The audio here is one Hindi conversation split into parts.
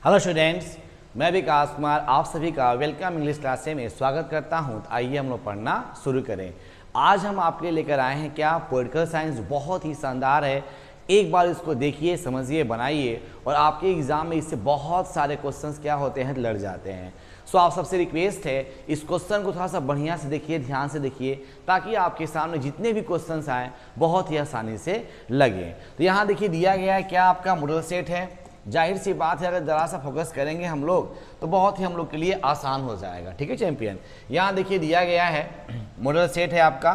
हेलो स्टूडेंट्स, मैं विकास कुमार आप सभी का वेलकम इंग्लिश क्लास में स्वागत करता हूं। तो आइए हम लोग पढ़ना शुरू करें। आज हम आपके लिए लेकर आए हैं क्या पॉलिटिकल साइंस, बहुत ही शानदार है। एक बार इसको देखिए, समझिए, बनाइए और आपके एग्जाम में इससे बहुत सारे क्वेश्चंस क्या होते हैं, लड़ जाते हैं। सो आप सबसे रिक्वेस्ट है इस क्वेश्चन को थोड़ा सा बढ़िया से देखिए, ध्यान से देखिए, ताकि आपके सामने जितने भी क्वेश्चंस आए बहुत ही आसानी से लगे। तो यहाँ देखिए दिया गया है क्या आपका मॉडल सेट है। जाहिर सी बात है अगर ज़रा सा फोकस करेंगे हम लोग तो बहुत ही हम लोग के लिए आसान हो जाएगा। ठीक है चैंपियन, यहाँ देखिए दिया गया है मॉडल सेट है आपका,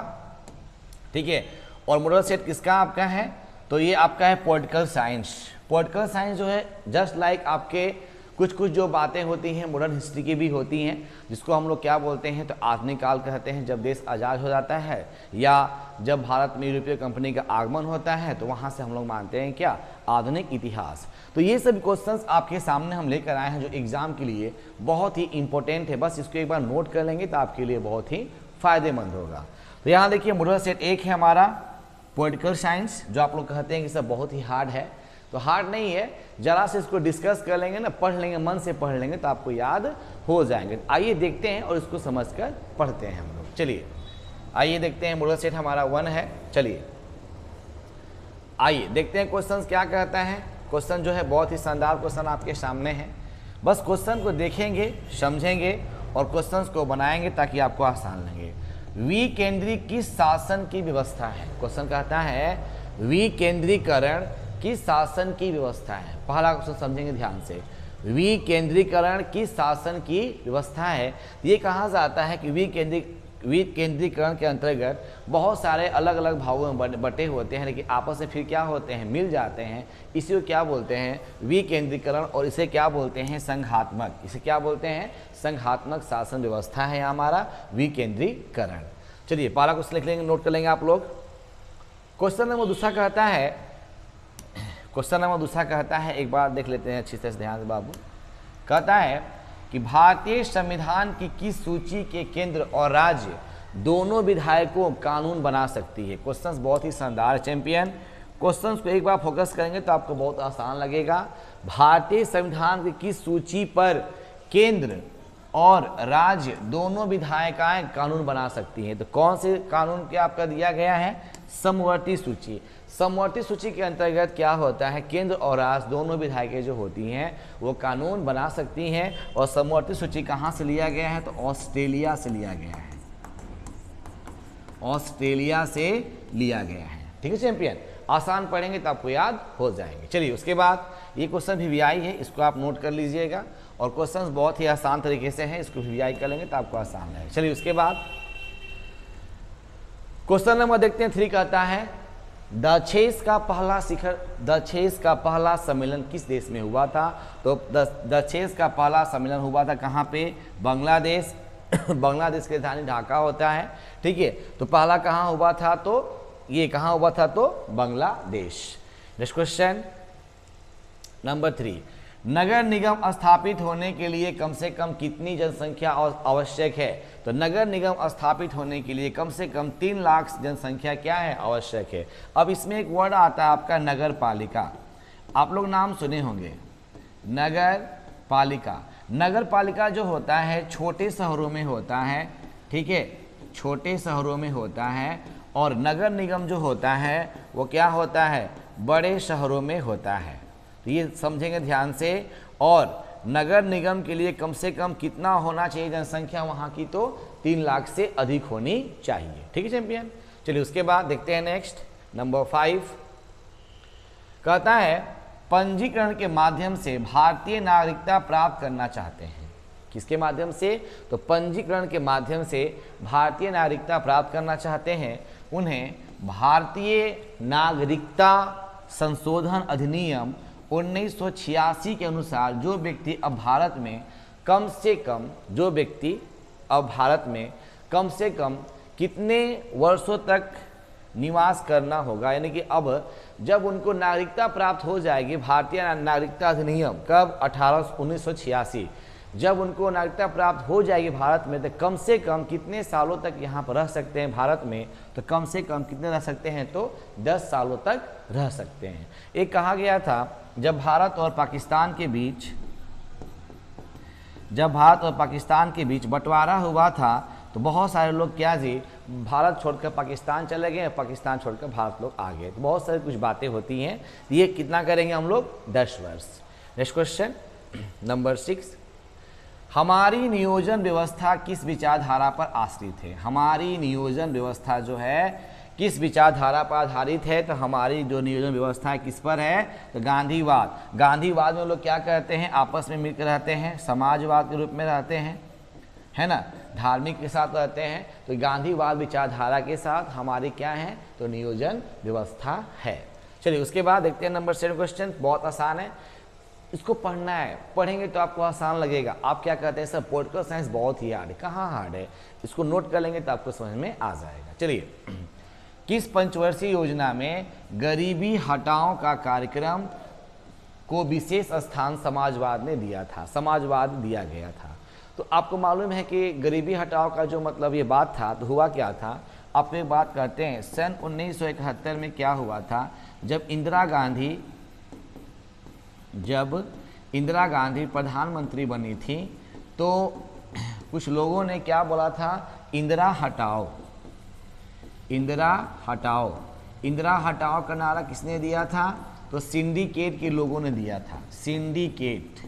ठीक है। और मॉडल सेट किसका आपका है, तो ये आपका है पॉलिटिकल साइंस। पॉलिटिकल साइंस जो है जस्ट लाइक आपके कुछ कुछ जो बातें होती हैं मॉडर्न हिस्ट्री की भी होती हैं, जिसको हम लोग क्या बोलते हैं, तो आधुनिक काल कहते हैं। जब देश आज़ाद हो जाता है या जब भारत में यूरोपीय कंपनी का आगमन होता है तो वहाँ से हम लोग मानते हैं क्या, आधुनिक इतिहास। तो ये सब क्वेश्चंस आपके सामने हम लेकर आए हैं जो एग्जाम के लिए बहुत ही इंपॉर्टेंट है। बस इसको एक बार नोट कर लेंगे तो आपके लिए बहुत ही फायदेमंद होगा। तो यहाँ देखिए मॉडल सेट एक है हमारा पॉलिटिकल साइंस, जो आप लोग कहते हैं कि सब बहुत ही हार्ड है। तो हार्ड नहीं है, जरा से इसको डिस्कस कर लेंगे ना, पढ़ लेंगे, मन से पढ़ लेंगे तो आपको याद हो जाएंगे। आइए देखते हैं और इसको समझकर पढ़ते हैं हम लोग। चलिए आइए देखते हैं, मॉडल सेट हमारा 1 है। चलिए आइए देखते हैं क्वेश्चन क्या कहता है। क्वेश्चन जो है बहुत ही शानदार क्वेश्चन आपके सामने है। बस क्वेश्चन को देखेंगे, समझेंगे और क्वेश्चंस को बनाएंगे ताकि आपको आसान लगे। विकेंद्रीय किस शासन की व्यवस्था है। क्वेश्चन कहता है विकेंद्रीकरण किस शासन की व्यवस्था है। पहला क्वेश्चन समझेंगे ध्यान से। विकेंद्रीकरण किस शासन की व्यवस्था है। ये कहा जाता है कि विकेंद्रीकरण के अंतर्गत बहुत सारे अलग अलग भागों में बटे होते हैं, लेकिन आपस में फिर क्या होते हैं, मिल जाते हैं। इसी को क्या बोलते हैं, विकेंद्रीकरण। और इसे क्या बोलते हैं, संघात्मक। इसे क्या बोलते हैं, संघात्मक शासन व्यवस्था है हमारा विकेंद्रीकरण। चलिए पहला क्वेश्चन लिख लेंगे, नोट कर लेंगे आप लोग। क्वेश्चन नंबर दूसरा कहता है, क्वेश्चन नंबर दूसरा कहता है, एक बार देख लेते हैं अच्छी तरह से ध्यान से बाबू। कहता है कि भारतीय संविधान की किस सूची के केंद्र और राज्य दोनों विधायकों कानून बना सकती है। क्वेश्चंस बहुत ही शानदार चैंपियन। क्वेश्चंस को एक बार फोकस करेंगे तो आपको बहुत आसान लगेगा। भारतीय संविधान की किस सूची पर केंद्र और राज्य दोनों विधायिकाएं कानून बना सकती हैं। तो कौन से कानून के आपका दिया गया है, समवर्ती सूची। समवर्ती सूची के अंतर्गत क्या होता है, केंद्र और राज्य दोनों विधायिकाएं जो होती हैं वो कानून बना सकती हैं। और समवर्ती सूची कहाँ से लिया गया है, तो ऑस्ट्रेलिया से लिया गया है। ऑस्ट्रेलिया से लिया गया है। ठीक है चैंपियन, आसान पढ़ेंगे तो आपको याद हो जाएंगे। चलिए उसके बाद ये क्वेश्चन वीवीआई है, इसको आप नोट कर लीजिएगा। और क्वेश्चंस बहुत ही आसान तरीके से हैं, इसको वीवीआई कर लेंगे तो आपको आसान है। चलिए उसके बाद क्वेश्चन नंबर देखते हैं 3। कहता है दक्षेस का पहला शिखर, दक्षेस का पहला सम्मेलन किस देश में हुआ था। तो दक्षेस का पहला सम्मेलन हुआ था कहाँ पे, बांग्लादेश। बांग्लादेश की राजधानी ढाका होता है, ठीक है। तो पहला कहाँ हुआ था, तो ये कहाँ हुआ था, तो बांग्लादेश। Next question number 3। नगर निगम स्थापित होने के लिए कम से कम कितनी जनसंख्या आवश्यक है। तो नगर निगम स्थापित होने के लिए कम से कम 3 लाख जनसंख्या क्या है, आवश्यक है। अब इसमें एक वर्ड आता है आपका नगर पालिका। आप लोग नाम सुने होंगे, नगर पालिका। नगर पालिका जो होता है छोटे शहरों में होता है, ठीक है, छोटे शहरों में होता है। और नगर निगम जो होता है वो क्या होता है, बड़े शहरों में होता है। तो ये समझेंगे ध्यान से। और नगर निगम के लिए कम से कम कितना होना चाहिए जनसंख्या वहाँ की, तो 3 लाख से अधिक होनी चाहिए। ठीक है चैंपियन। चलिए उसके बाद देखते हैं नेक्स्ट नंबर 5। कहता है पंजीकरण के माध्यम से भारतीय नागरिकता प्राप्त करना चाहते हैं। किसके माध्यम से, तो पंजीकरण के माध्यम से भारतीय नागरिकता प्राप्त करना चाहते हैं। उन्हें भारतीय नागरिकता संशोधन अधिनियम 1986 के अनुसार जो व्यक्ति अब भारत में कम से कम, जो व्यक्ति अब भारत में कम से कम कितने वर्षों तक निवास करना होगा, यानी कि अब जब उनको नागरिकता प्राप्त हो जाएगी, भारतीय नागरिकता अधिनियम कब, 1986, जब उनको नागरिकता प्राप्त हो जाएगी भारत में, तो कम से कम कितने सालों तक यहाँ पर रह सकते हैं भारत में, तो कम से कम कितने रह सकते हैं, तो 10 सालों तक रह सकते हैं। एक कहा गया था जब भारत और पाकिस्तान के बीच जब भारत और पाकिस्तान के बीच बंटवारा हुआ था तो बहुत सारे लोग क्या जी, भारत छोड़कर पाकिस्तान चले गए, पाकिस्तान छोड़कर भारत लोग आ गए। तो बहुत सारी कुछ बातें होती हैं। ये कितना करेंगे हम लोग, 10 वर्ष। नेक्स्ट क्वेश्चन नंबर 6, हमारी नियोजन व्यवस्था किस विचारधारा पर आश्रित है। हमारी नियोजन व्यवस्था जो है किस विचारधारा पर आधारित है, तो हमारी जो नियोजन व्यवस्था है किस पर है, तो गांधीवाद। गांधीवाद में लोग क्या करते हैं, आपस में मिलकर रहते हैं, समाजवाद के रूप में रहते हैं, है ना, धार्मिक के साथ रहते हैं। तो गांधीवाद विचारधारा के साथ हमारी क्या है, तो नियोजन व्यवस्था है। चलिए उसके बाद देखते हैं नंबर 7 क्वेश्चन, बहुत आसान है, इसको पढ़ना है, पढ़ेंगे तो आपको आसान लगेगा। आप क्या कहते हैं सर, पॉलिटिकल साइंस बहुत ही हार्ड है, कहाँ हार्ड है, इसको नोट कर लेंगे तो आपको समझ में आ जाएगा। चलिए, किस पंचवर्षीय योजना में गरीबी हटाओ का कार्यक्रम को विशेष स्थान समाजवाद ने दिया था, समाजवाद दिया गया था। तो आपको मालूम है कि गरीबी हटाओ का जो मतलब ये बात था, तो हुआ क्या था, आपको एक बात करते हैं, सन 1971 में क्या हुआ था, जब इंदिरा गांधी प्रधानमंत्री बनी थी, तो कुछ लोगों ने क्या बोला था, इंदिरा हटाओ, इंदिरा हटाओ। इंदिरा हटाओ का नारा किसने दिया था, तो सिंडिकेट के लोगों ने दिया था, सिंडिकेट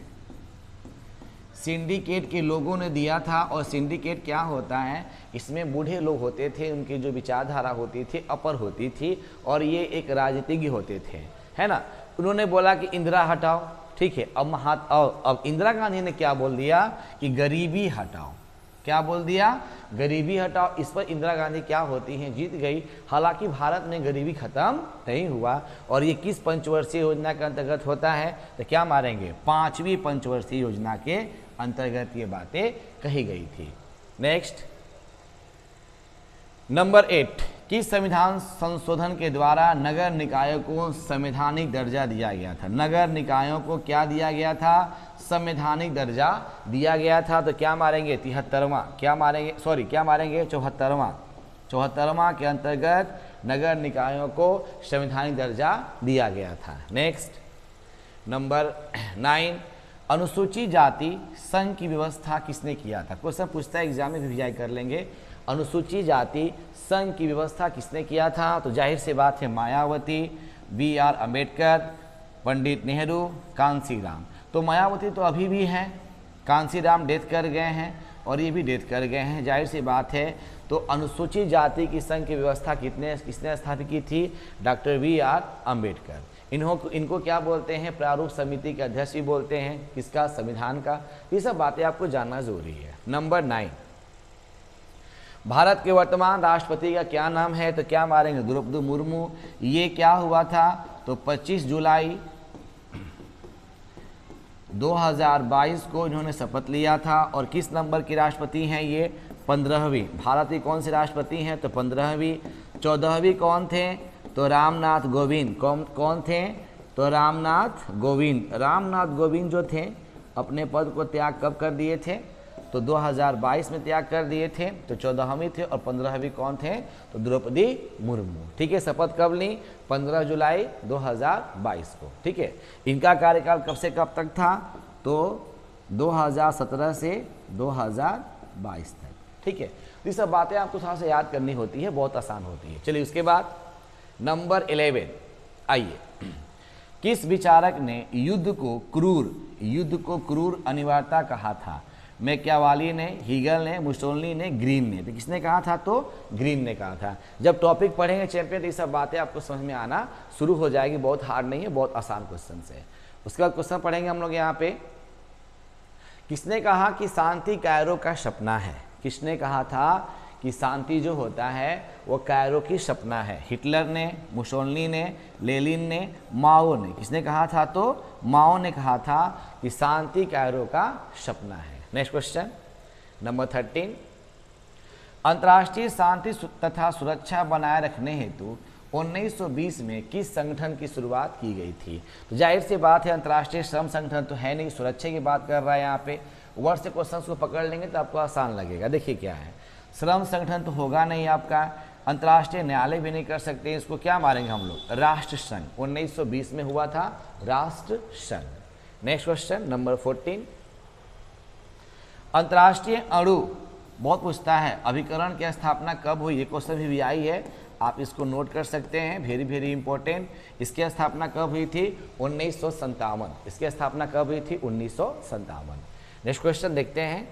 के लोगों ने दिया था। और सिंडिकेट क्या होता है, इसमें बूढ़े लोग होते थे, उनकी जो विचारधारा होती थी अपर होती थी, और ये एक राजनीतिज्ञ होते थे, है ना। उन्होंने बोला कि इंदिरा हटाओ, ठीक है। अब इंदिरा गांधी ने क्या बोल दिया कि गरीबी हटाओ, क्या बोल दिया, गरीबी हटाओ। इस पर इंदिरा गांधी क्या होती हैं, जीत गई। हालांकि भारत में गरीबी खत्म नहीं हुआ। और ये किस पंचवर्षीय योजना के अंतर्गत होता है, तो क्या मारेंगे, 5वीं पंचवर्षीय योजना के अंतर्गत ये बातें कही गई थी। नेक्स्ट नंबर 8, किस संविधान संशोधन के द्वारा नगर निकायों को संवैधानिक दर्जा दिया गया था। नगर निकायों को क्या दिया गया था, संवैधानिक दर्जा दिया गया था। तो क्या मारेंगे, 73वां, क्या मारेंगे, सॉरी क्या मारेंगे, 74वां के अंतर्गत नगर निकायों को संवैधानिक दर्जा दिया गया था। नेक्स्ट नंबर 9, अनुसूचित जाति संघ की व्यवस्था किसने किया था। क्वेश्चन पूछता है एग्जाम में, रिवाइज कर लेंगे। अनुसूचित जाति संघ की व्यवस्था किसने किया था, तो जाहिर सी बात है मायावती, BR अम्बेडकर, पंडित नेहरू, कांसीराम। तो मायावती तो अभी भी हैं, कांसीराम डेथ कर गए हैं, और ये भी डेथ कर गए हैं, जाहिर सी बात है। तो अनुसूचित जाति की संघ की व्यवस्था किसने स्थापित की थी, डॉक्टर BR अम्बेडकर। इनको क्या बोलते हैं, प्रारूप समिति के अध्यक्ष भी बोलते हैं, किसका, संविधान का। ये सब बातें आपको जानना जरूरी है। नंबर 9, भारत के वर्तमान राष्ट्रपति का क्या नाम है, तो क्या मारेंगे, द्रौपदी मुर्मू। ये क्या हुआ था, तो 25 जुलाई 2022 को इन्होंने शपथ लिया था। और किस नंबर के राष्ट्रपति हैं ये, 15वीं। भारत के कौन से राष्ट्रपति हैं, तो 15वीं। 14वीं कौन थे, तो रामनाथ कोविंद। कौन थे, तो रामनाथ कोविंद। रामनाथ कोविंद जो थे अपने पद को त्याग कब कर दिए थे, तो 2022 में त्याग कर दिए थे। तो 14वीं थे, और 15वीं कौन थे, तो द्रौपदी मुर्मू। ठीक है, शपथ कब ली, 15 जुलाई 2022 को। ठीक है, इनका कार्यकाल कब से कब तक था, तो 2017 से 2022 तक। ठीक है, तो ये सब बातें आपको थोड़ा सा याद करनी होती है, बहुत आसान होती है। चलिए उसके बाद नंबर 11 आइए, किस विचारक ने युद्ध को क्रूर अनिवार्यता कहा था। मैकियावेली ने, हीगल ने, मुसोलिनी ने, ग्रीन ने। तो किसने कहा था, तो ग्रीन ने कहा था। जब टॉपिक पढ़ेंगे चैंपियन, तो ये सब बातें आपको समझ में आना शुरू हो जाएगी। बहुत हार्ड नहीं है, बहुत आसान क्वेश्चन है। उसके बाद क्वेश्चन पढ़ेंगे हम लोग यहाँ पे, किसने कहा कि शांति कायरो का सपना है। किसने कहा था कि शांति जो होता है वो कायरो की सपना है। हिटलर ने, मुसोलिनी ने, लेनिन ने, माओ ने। किसने कहा था, तो माओ ने कहा था कि शांति कायरो का सपना है। नेक्स्ट क्वेश्चन नंबर 13, अंतर्राष्ट्रीय शांति तथा सुरक्षा बनाए रखने हेतु 1920 में किस संगठन की शुरुआत की गई थी। तो जाहिर सी बात है अंतर्राष्ट्रीय श्रम संगठन तो है नहीं, सुरक्षा की बात कर रहा है यहाँ पे। वर्ड से क्वेश्चन को पकड़ लेंगे तो आपको आसान लगेगा। देखिए क्या है, श्रम संगठन तो होगा नहीं आपका, अंतर्राष्ट्रीय न्यायालय भी नहीं कर सकते, इसको क्या मारेंगे हम लोग, राष्ट्र संघ। 1920 में हुआ था राष्ट्र संघ। नेक्स्ट क्वेश्चन नंबर 14, अंतर्राष्ट्रीय अणु बहुत पूछता है, अभिकरण की स्थापना कब हुई, ये क्वेश्चन भी आई है, आप इसको नोट कर सकते हैं, वेरी वेरी इंपॉर्टेंट। इसकी स्थापना कब हुई थी? 1957। इसकी स्थापना कब हुई थी? 1957। नेक्स्ट क्वेश्चन देखते हैं।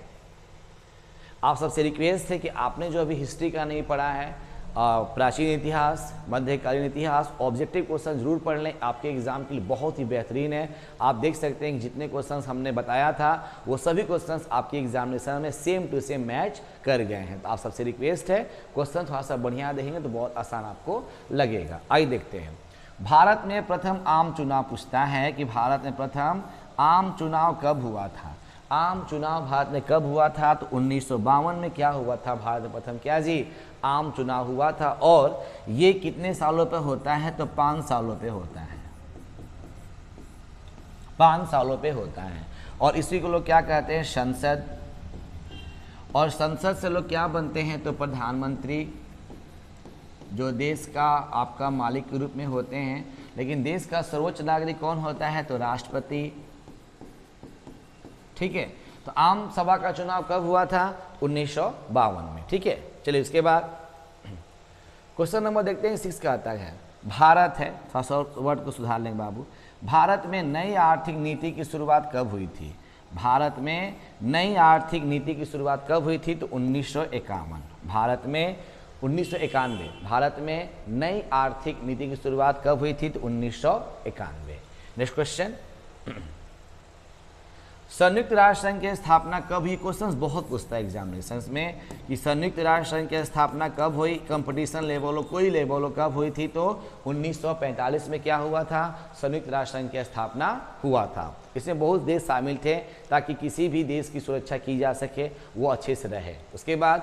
आप सबसे रिक्वेस्ट है कि आपने जो अभी हिस्ट्री का नहीं पढ़ा है, प्राचीन इतिहास, मध्यकालीन इतिहास, ऑब्जेक्टिव क्वेश्चन जरूर पढ़ लें, आपके एग्जाम के लिए बहुत ही बेहतरीन है। आप देख सकते हैं कि जितने क्वेश्चंस हमने बताया था वो सभी क्वेश्चंस आपके एग्जामिनेशन में सेम टू सेम मैच कर गए हैं। तो आप सबसे रिक्वेस्ट है क्वेश्चन थोड़ा सा बढ़िया देखेंगे तो बहुत आसान आपको लगेगा। आइए देखते हैं। भारत में प्रथम आम चुनाव पूछता है कि भारत में प्रथम आम चुनाव कब हुआ था। आम चुनाव भारत में कब हुआ था? तो 1952 में क्या हुआ था? भारत में प्रथम क्या जी? आम चुनाव हुआ था। और ये कितने सालों पे होता है? तो 5 सालों पे होता है, 5 सालों पे होता है। और इसी को लोग क्या कहते हैं? संसद। और संसद से लोग क्या बनते हैं? तो प्रधानमंत्री, जो देश का आपका मालिक के रूप में होते हैं। लेकिन देश का सर्वोच्च नागरिक कौन होता है? तो राष्ट्रपति। ठीक है, तो आम सभा का चुनाव कब हुआ था? 1952 में। ठीक है, चलिए उसके बाद क्वेश्चन नंबर देखते हैं 6 का आता है। भारत है, थोड़ा सा वर्ड को सुधार लेंगे बाबू। भारत में नई आर्थिक नीति की शुरुआत कब हुई थी? भारत में नई आर्थिक नीति की शुरुआत कब हुई थी? तो 1951। भारत में 1991। भारत में नई आर्थिक नीति की शुरुआत कब हुई थी? तो 1991। Next question. संयुक्त राष्ट्र संघ की स्थापना कब हुई? क्वेश्चंस बहुत पूछता है एग्जामिनेशंस में कि संयुक्त राष्ट्र संघ की स्थापना कब हुई, कंपटीशन लेवल हो, कोई लेवल हो, कब हुई थी? तो 1945 में क्या हुआ था? संयुक्त राष्ट्र संघ की स्थापना हुआ था। इसमें बहुत देश शामिल थे ताकि किसी भी देश की सुरक्षा की जा सके, वो अच्छे से रहे। उसके बाद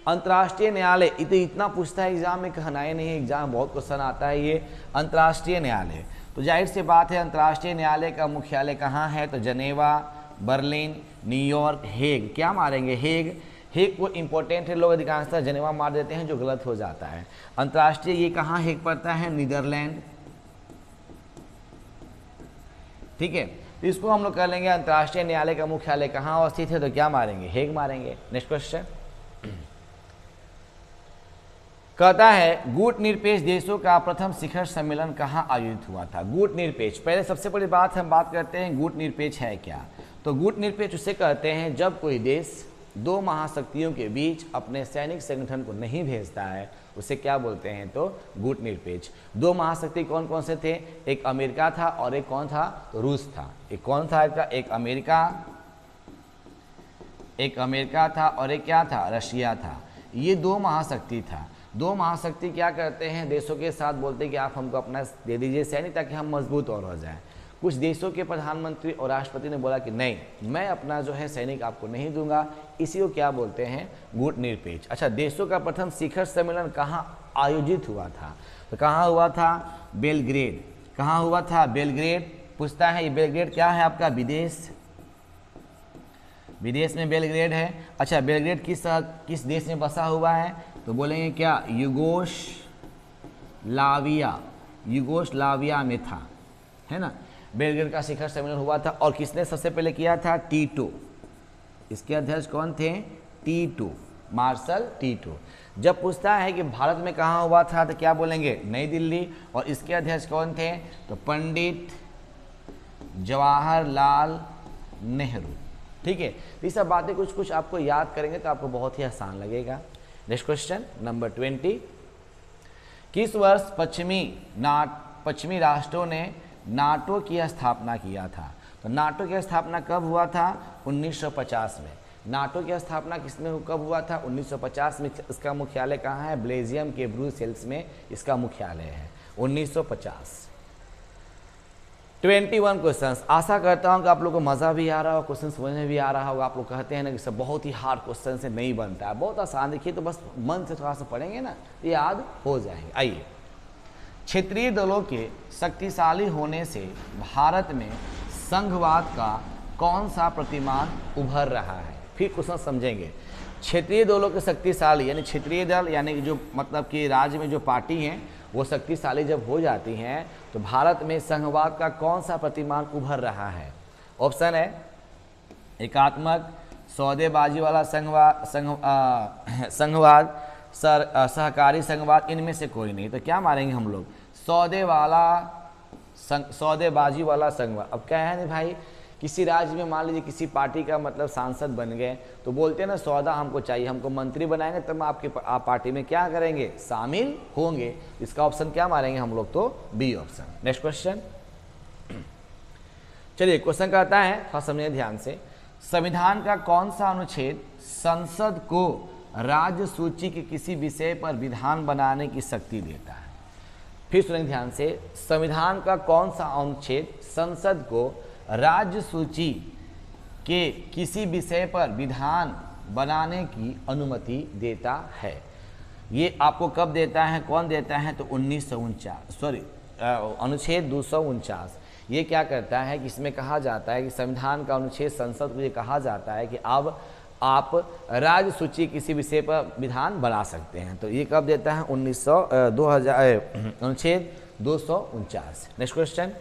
अंतर्राष्ट्रीय न्यायालय, इतना पूछता है एग्जाम में, कहना ही नहीं, एग्जाम बहुत क्वेश्चन आता है ये। अंतर्राष्ट्रीय न्यायालय, तो जाहिर सी बात है अंतर्राष्ट्रीय न्यायालय का मुख्यालय कहाँ है? तो जनेवा, बर्लिन, न्यूयॉर्क, हेग। क्या मारेंगे? हेग। हेग को इंपॉर्टेंट है, लोग अधिकांशतः जनेवा मार देते हैं जो गलत हो जाता है। अंतर्राष्ट्रीय ये कहाँ हेग पड़ता है? नीदरलैंड। ठीक है, तो इसको हम लोग कर लेंगे अंतर्राष्ट्रीय न्यायालय का मुख्यालय कहाँ अवस्थित है? तो क्या मारेंगे? हेग मारेंगे। नेक्स्ट क्वेश्चन कहता है गुट निरपेक्ष देशों का प्रथम शिखर सम्मेलन कहाँ आयोजित हुआ था? गुट निरपेक्ष, पहले सबसे बड़ी बात हम बात करते हैं गुट निरपेक्ष है क्या। तो गुट निरपेक्ष उसे कहते हैं जब कोई देश दो महाशक्तियों के बीच अपने सैनिक संगठन को नहीं भेजता है, उसे क्या बोलते हैं? तो गुट निरपेक्ष। दो महाशक्ति कौन कौन से थे? एक अमेरिका था और एक कौन था? तो रूस था। एक कौन था? एक अमेरिका था और एक क्या था? रशिया था। ये दो महाशक्ति था। दो महाशक्ति क्या करते हैं? देशों के साथ बोलते हैं कि आप हमको अपना दे दीजिए सैनिक ताकि हम मजबूत और हो जाएं। कुछ देशों के प्रधानमंत्री और राष्ट्रपति ने बोला कि नहीं, मैं अपना जो है सैनिक आपको नहीं दूंगा। इसी को क्या बोलते हैं? गुट निरपेक्ष। अच्छा, देशों का प्रथम शिखर सम्मेलन कहाँ आयोजित हुआ था? तो कहाँ हुआ था? बेलग्रेड। कहाँ हुआ था? बेलग्रेड। पूछता है ये बेलग्रेड क्या है? आपका विदेश में बेलग्रेड है। अच्छा, बेलग्रेड किस देश में बसा हुआ है? तो बोलेंगे क्या? यूगोस्लाविया में था, है ना। बेलग्रेड का शिखर सम्मेलन हुआ था और किसने सबसे पहले किया था? टीटो। इसके अध्यक्ष कौन थे? Tito, Marshal Tito. जब पूछता है कि भारत में कहाँ हुआ था तो क्या बोलेंगे? नई दिल्ली। और इसके अध्यक्ष कौन थे? तो पंडित जवाहरलाल नेहरू। ठीक है, तो ये सब बातें कुछ कुछ आपको याद करेंगे तो आपको बहुत ही आसान लगेगा। Next question number 20। किस वर्ष पश्चिमी राष्ट्रों ने नाटो की स्थापना किया था? तो नाटो की स्थापना कब हुआ था? 1950 में। नाटो की स्थापना किसमें कब हुआ था? 1950 में। इसका मुख्यालय कहाँ है? बेल्जियम के ब्रुसेल्स में इसका मुख्यालय है। 1950। 21 क्वेश्चंस। आशा करता हूँ कि आप लोगों को मज़ा भी आ रहा हो, क्वेश्चन समझ में भी आ रहा होगा। आप लोग कहते हैं ना कि सब बहुत ही हार्ड क्वेश्चन से नहीं बनता है, बहुत आसान। देखिए तो बस मन से थोड़ा सा पढ़ेंगे ना, याद हो जाएंगे। आइए, क्षेत्रीय दलों के शक्तिशाली होने से भारत में संघवाद का कौन सा प्रतिमान उभर रहा है? फिर क्वेश्चन समझेंगे। क्षेत्रीय दलों के शक्तिशाली यानी क्षेत्रीय दल यानी जो मतलब कि राज्य में जो पार्टी हैं वो शक्तिशाली जब हो जाती हैं तो भारत में संघवाद का कौन सा प्रतिमान उभर रहा है? ऑप्शन है एकात्मक, सौदेबाजी वाला संघवाद, सहकारी संघवाद, इनमें से कोई नहीं। तो क्या मारेंगे हम लोग? सौदेबाजी वाला संघवाद। अब क्या है ना भाई, किसी राज्य में मान लीजिए किसी पार्टी का मतलब सांसद बन गए तो बोलते हैं ना सौदा हमको चाहिए, हमको मंत्री बनाएंगे तब आप पार्टी में क्या करेंगे? शामिल होंगे। इसका ऑप्शन क्या मारेंगे हम लोग? तो बी ऑप्शन। नेक्स्ट क्वेश्चन, चलिए क्वेश्चन कहता है, थोड़ा समझिए ध्यान से, संविधान का कौन सा अनुच्छेद संसद को राज्य सूची के किसी विषय पर विधान बनाने की शक्ति देता है? फिर सुनिए ध्यान से, संविधान का कौन सा अनुच्छेद संसद को राज्य सूची के किसी विषय पर विधान बनाने की अनुमति देता है? ये आपको कब देता है, कौन देता है? तो 1949 अनुच्छेद 249। ये क्या करता है कि इसमें कहा जाता है कि संविधान का अनुच्छेद संसद को ये कहा जाता है कि अब आप राज्य सूची किसी विषय पर विधान बना सकते हैं। तो ये कब देता है? अनुच्छेद 249। नेक्स्ट क्वेश्चन,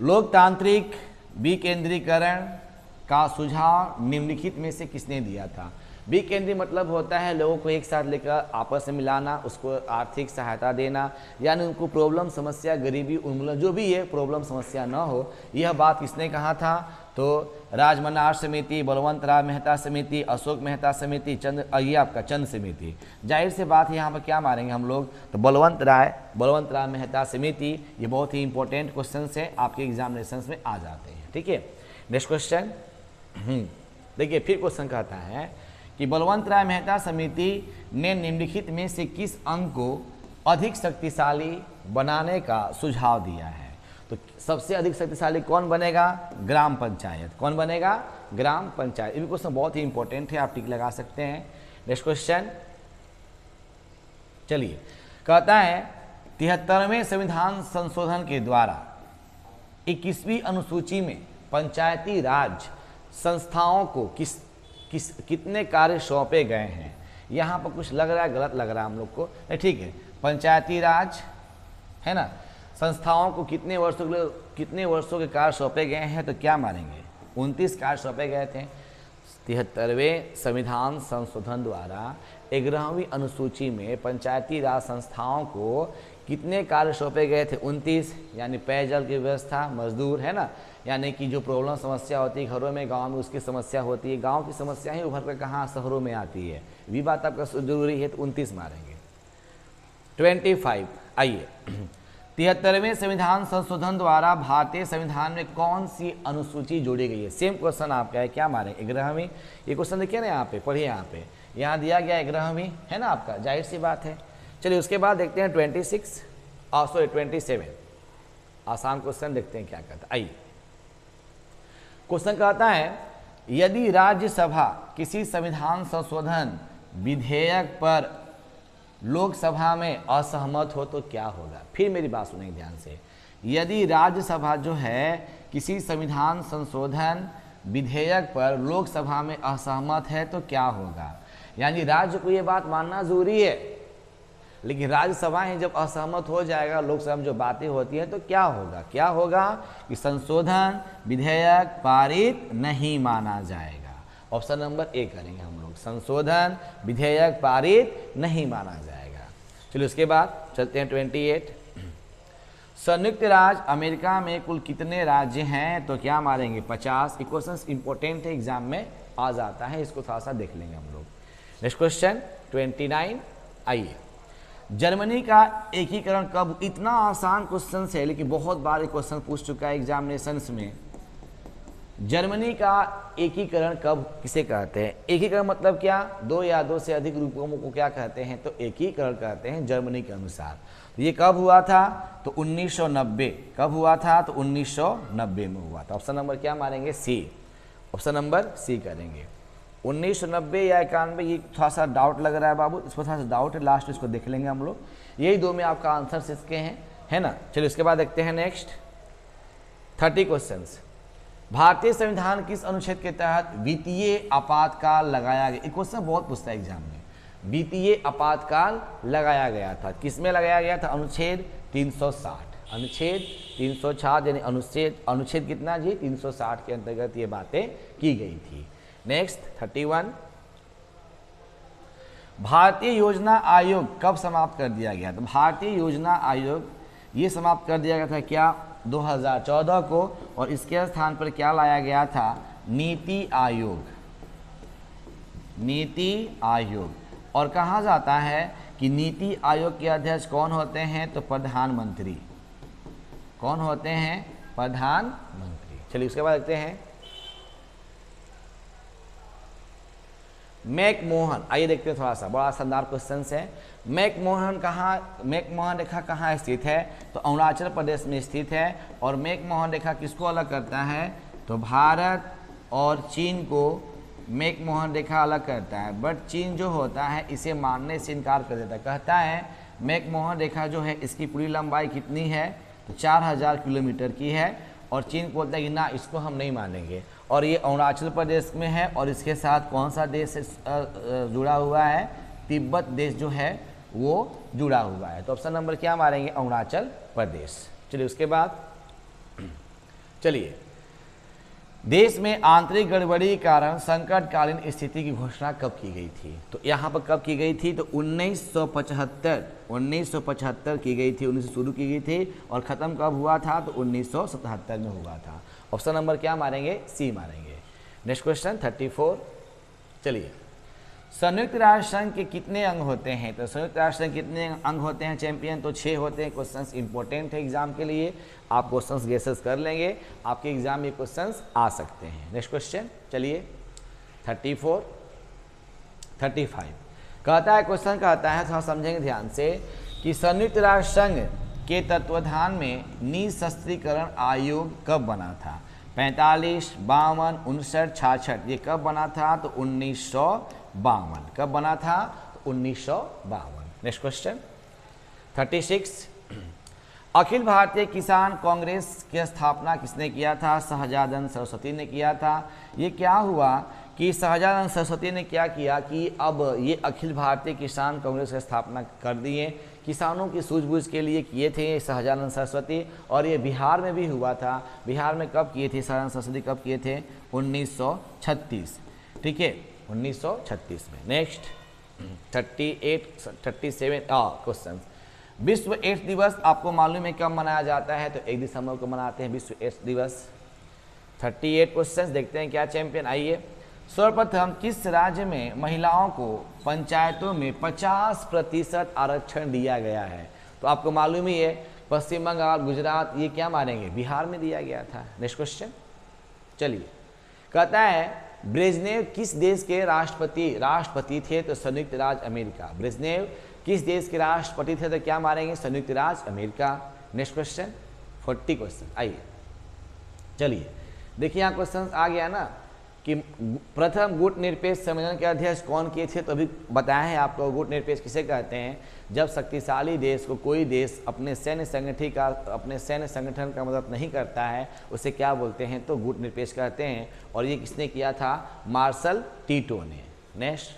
लोकतांत्रिक विकेंद्रीकरण का सुझाव निम्नलिखित में से किसने दिया था? विकेंद्री मतलब होता है लोगों को एक साथ लेकर आपस में मिलाना, उसको आर्थिक सहायता देना, यानी उनको प्रॉब्लम, समस्या, गरीबी, उन्मूलन, जो भी ये प्रॉब्लम समस्या न हो। यह बात किसने कहा था? तो राजमनार समिति, बलवंत राय मेहता समिति, अशोक मेहता समिति, ये आपका चंद समिति। जाहिर से बात है यहाँ पर क्या मारेंगे हम लोग? तो बलवंत राय मेहता समिति। ये बहुत ही इंपॉर्टेंट क्वेश्चन है, आपके एग्जामिनेशन में आ जाते हैं। ठीक है, नेक्स्ट क्वेश्चन देखिए, फिर क्वेश्चन कहता है कि बलवंत राय मेहता समिति ने निम्नलिखित में से किस अंग को अधिक शक्तिशाली बनाने का सुझाव दिया है? तो सबसे अधिक शक्तिशाली कौन बनेगा? ग्राम पंचायत। कौन बनेगा? ग्राम पंचायत। ये भी क्वेश्चन बहुत ही इंपॉर्टेंट है, आप टिक लगा सकते हैं। नेक्स्ट क्वेश्चन, चलिए कहता है 73वें संविधान संशोधन के द्वारा 21वीं अनुसूची में पंचायती राज संस्थाओं को कितने कार्य सौंपे गए हैं? यहाँ पर कुछ लग रहा है, गलत लग रहा है हम लोग को, नहीं ठीक है। पंचायती राज है ना, संस्थाओं को कितने वर्षों के कार्य सौंपे गए हैं? तो क्या मानेंगे? 29 कार्य सौंपे गए थे। 73वें संविधान संशोधन द्वारा 11वीं अनुसूची में पंचायती राज संस्थाओं को कितने कार्य सौंपे गए थे? 29। यानी पेयजल की व्यवस्था, मजदूर, है ना, यानी कि जो प्रॉब्लम समस्या होती है घरों में, गांव में उसकी समस्या होती है, गांव की समस्या ही उभर कर कहाँ शहरों में आती है, ये बात आपका जरूरी है। तो 29 मारेंगे। 25, आइए 73वें संविधान संशोधन द्वारा भारतीय संविधान में कौन सी अनुसूची जोड़ी गई है? सेम क्वेश्चन आपका है, क्या मारे? 11वीं। ये क्वेश्चन देखिए ना, यहाँ पे पढ़िए, यहाँ दिया गया 11वीं है ना आपका, जाहिर सी बात है। चलिए उसके बाद देखते हैं 27, आसान क्वेश्चन देखते हैं क्या कहता है। आइए, क्वेश्चन कहता है यदि राज्यसभा किसी संविधान संशोधन विधेयक पर लोकसभा में असहमत हो तो क्या होगा? फिर मेरी बात सुनिए ध्यान से, यदि राज्यसभा जो है किसी संविधान संशोधन विधेयक पर लोकसभा में असहमत है तो क्या होगा? यानी राज्य को ये बात मानना जरूरी है, लेकिन राज्यसभा ही जब असहमत हो जाएगा लोकसभा में जो बातें होती है तो क्या होगा? क्या होगा कि संशोधन विधेयक पारित नहीं माना जाएगा। ऑप्शन नंबर ए करेंगे हम लोग, संशोधन विधेयक पारित नहीं माना जाएगा। चलिए उसके बाद चलते हैं 28। संयुक्त राज्य अमेरिका में कुल कितने राज्य हैं? तो क्या मारेंगे? 50। ये क्वेश्चन इंपॉर्टेंट है, एग्जाम में आ जाता है, इसको थोड़ा सा देख लेंगे हम लोग। नेक्स्ट क्वेश्चन 29, आइए, जर्मनी का एकीकरण कब? इतना आसान क्वेश्चन है लेकिन बहुत बार क्वेश्चन पूछ चुका है एग्जामिनेशंस में। जर्मनी का एकीकरण कब किसे कहते हैं? एकीकरण मतलब क्या? दो या दो से अधिक रूपों को क्या कहते हैं? तो एकीकरण कहते हैं जर्मनी के अनुसार। तो ये कब हुआ था? तो 1990। कब हुआ था? तो 1990 में हुआ था। ऑप्शन नंबर क्या मारेंगे? सी। ऑप्शन नंबर सी करेंगे। 1990 या 91, ये थोड़ा सा डाउट लग रहा है बाबू, इस पर थोड़ा सा डाउट है, लास्ट इसको देख लेंगे हम लोग। यही दो में आपका आंसर इसके हैं, है ना। चलिए उसके बाद देखते हैं नेक्स्ट 30 क्वेश्चंस। भारतीय संविधान किस अनुच्छेद के तहत वित्तीय आपातकाल लगाया गया? एक क्वेश्चन बहुत पूछता है एग्जाम में। वित्तीय आपातकाल लगाया गया था, किसमें लगाया गया था? अनुच्छेद 360। अनुच्छेद 360 यानी अनुच्छेद कितना जी 360 के अंतर्गत ये बातें की गई थी। नेक्स्ट 31, भारतीय योजना आयोग कब समाप्त कर दिया गया? तो भारतीय योजना आयोग ये समाप्त कर दिया गया था क्या 2014 को, और इसके स्थान पर क्या लाया गया था? नीति आयोग। नीति आयोग। और कहा जाता है कि नीति आयोग के अध्यक्ष कौन होते हैं? तो प्रधानमंत्री। कौन होते हैं? प्रधानमंत्री। चलिए उसके बाद देखते हैं मैकमोहन। आइए देखते हैं थोड़ा सा, बड़ा शानदार क्वेश्चन है। मैकमोहन रेखा कहाँ स्थित है? तो अरुणाचल प्रदेश में स्थित है। और मैकमोहन रेखा किसको अलग करता है? तो भारत और चीन को मैकमोहन रेखा अलग करता है। बट चीन जो होता है इसे मानने से इनकार कर देता है, कहता है मैकमोहन रेखा जो है इसकी पूरी लंबाई कितनी है? तो 4000 किलोमीटर की है। और चीन बोलता है कि ना, इसको हम नहीं मानेंगे। और ये अरुणाचल प्रदेश में है, और इसके साथ कौन सा देश जुड़ा हुआ है? तिब्बत देश जो है वो जुड़ा हुआ है। तो ऑप्शन नंबर क्या मारेंगे? अरुणाचल प्रदेश। चलिए उसके बाद चलिए, देश में आंतरिक गड़बड़ी के कारण संकटकालीन स्थिति की घोषणा कब की गई थी? तो यहाँ पर कब की गई थी? तो 1975 की गई थी। 19 से शुरू की गई थी और ख़त्म कब हुआ था? तो 1977 में हुआ था। ऑप्शन नंबर क्या मारेंगे? सी मारेंगे। Next question 34। चलिए, संयुक्त राष्ट्र संघ के कितने अंग होते हैं? तो संयुक्त राष्ट्र संघ कितने अंग होते हैं चैंपियन? तो 6 होते हैं। क्वेश्चंस इंपॉर्टेंट है एग्जाम के लिए, आप क्वेश्चंस गेसेस कर लेंगे, आपके एग्जाम में क्वेश्चंस आ सकते हैं। नेक्स्ट क्वेश्चन चलिए 34, 35 कहता है, क्वेश्चन कहता है, थोड़ा समझेंगे ध्यान से, कि संयुक्त राष्ट्र संघ के तत्वाधान में निशस्त्रीकरण आयोग कब बना था? 45, 52, 59, 66। ये कब बना था? तो 1952। कब बना था? तो 1952। नेक्स्ट क्वेश्चन 36, अखिल भारतीय किसान कांग्रेस की स्थापना किसने किया था? सहजानंद सरस्वती ने किया था। ये क्या हुआ कि सहजानंद सरस्वती ने क्या किया कि अब ये अखिल भारतीय किसान कांग्रेस की स्थापना कर दिए। किसानों की सूझबूझ के लिए किए थे सहजानंद सरस्वती, और ये बिहार में भी हुआ था। बिहार में कब किए थे सहजानंद सरस्वती? कब किए थे? 1936। ठीक है, 1936 में। Next 38, 37 question. विश्व एड्स दिवस आपको मालूम है कब मनाया जाता है? तो 1 दिसंबर को मनाते हैं विश्व एड्स दिवस। 38 क्वेश्चन देखते हैं क्या चैंपियन। आइए, सर्वप्रथम किस राज्य में महिलाओं को पंचायतों में 50% आरक्षण दिया गया है? तो आपको मालूम ही है, पश्चिम बंगाल, गुजरात, ये क्या मानेंगे? बिहार में दिया गया था। नेक्स्ट क्वेश्चन चलिए, कहता है ब्रेजनेव किस देश के राष्ट्रपति थे? तो संयुक्त राज्य अमेरिका। ब्रेजनेव किस देश के राष्ट्रपति थे? तो क्या मारेंगे? संयुक्त राज्य अमेरिका। Next question 40 question. आइए चलिए देखिए, यहाँ क्वेश्चन आ गया ना कि प्रथम गुट निरपेक्ष सम्मेलन के अध्यक्ष कौन किए थे? तो अभी बताया है आपको, गुट निरपेक्ष किसे कहते हैं? जब शक्तिशाली देश को कोई देश अपने सैन्य संगठन का मदद नहीं करता है, उसे क्या बोलते हैं? तो गुट निरपेक्ष कहते हैं। और ये किसने किया था? मार्शल टीटो ने। नेक्स्ट,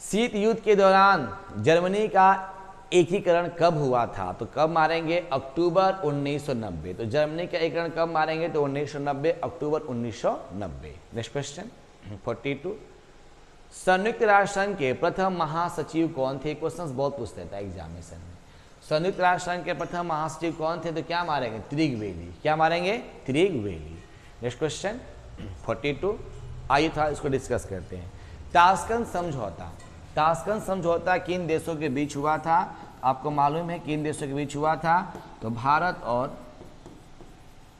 शीत युद्ध के दौरान जर्मनी का एकीकरण कब हुआ था? तो कब मारेंगे? अक्टूबर 1990। तो जर्मनी का एकीकरण कब मारेंगे? तो 1990, अक्टूबर 1990। नेक्स्ट क्वेश्चन 42, संयुक्त राष्ट्र संघ के प्रथम महासचिव कौन थे? क्वेश्चंस बहुत पूछते था एग्जामिनेशन में। संयुक्त राष्ट्र संघ के प्रथम महासचिव कौन थे? तो क्या मारेंगे? त्रिगवेली। क्या मारेंगे? त्रिगवेली। नेक्स्ट क्वेश्चन 42, आइए था इसको डिस्कस करते हैं। ताशकंद समझौता। ताशकंद समझौता किन देशों के बीच हुआ था? आपको मालूम है किन देशों के बीच हुआ था? तो भारत और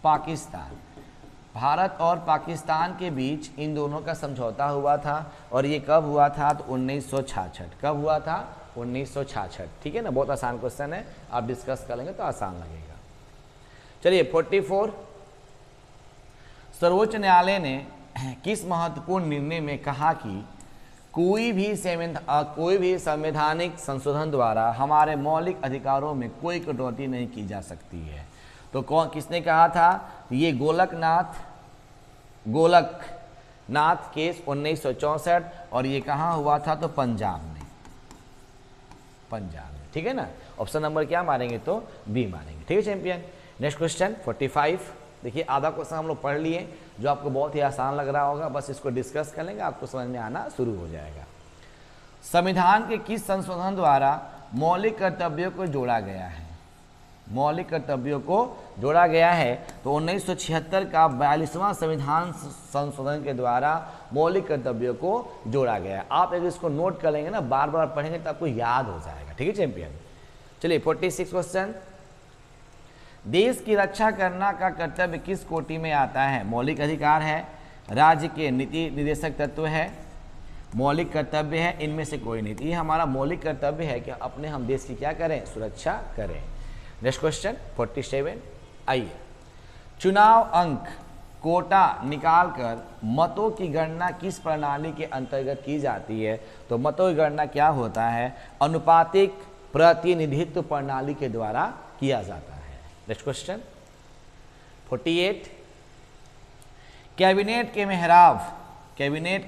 पाकिस्तान। भारत और पाकिस्तान के बीच इन दोनों का समझौता हुआ था। और ये कब हुआ था? तो 1966। कब हुआ था? 1966। ठीक है ना, बहुत आसान क्वेश्चन है, आप डिस्कस कर लेंगे तो आसान लगेगा। चलिए 44, सर्वोच्च न्यायालय ने किस महत्वपूर्ण निर्णय में कहा कि कोई भी संवैधानिक संशोधन द्वारा हमारे मौलिक अधिकारों में कोई कटौती नहीं की जा सकती है? तो किसने कहा था? ये गोलकनाथ केस 1964। और ये कहाँ हुआ था? तो पंजाब में। ठीक है ना। ऑप्शन नंबर क्या मारेंगे तो बी मारेंगे, ठीक है चैंपियन। Next question 45। देखिए आधा क्वेश्चन हम लोग पढ़ लिए, जो आपको बहुत ही आसान लग रहा होगा, बस इसको डिस्कस कर लेंगे, आपको समझ में आना शुरू हो जाएगा। संविधान के किस संशोधन द्वारा मौलिक कर्तव्यों को जोड़ा गया है? मौलिक कर्तव्यों को जोड़ा गया है तो 1976 का 42वां संविधान संशोधन के द्वारा मौलिक कर्तव्यों को जोड़ा गया है। आप अगर इसको नोट कर लेंगे ना, बार बार पढ़ेंगे तो आपको याद हो जाएगा, ठीक है चैंपियन। चलिए 46 क्वेश्चन। देश की रक्षा करना का कर्तव्य किस कोटि में आता है? मौलिक अधिकार है, राज्य के नीति निर्देशक तत्व है, मौलिक कर्तव्य है, इनमें से कोई नहीं। ये हमारा मौलिक कर्तव्य है कि अपने हम देश की क्या करें? सुरक्षा करें। Next question 47। आइए, चुनाव अंक कोटा निकालकर मतों की गणना किस प्रणाली के अंतर्गत की जाती है? तो मतों की गणना क्या होता है? अनुपातिक प्रतिनिधित्व प्रणाली के द्वारा किया जाता है। Next question 48। कैबिनेट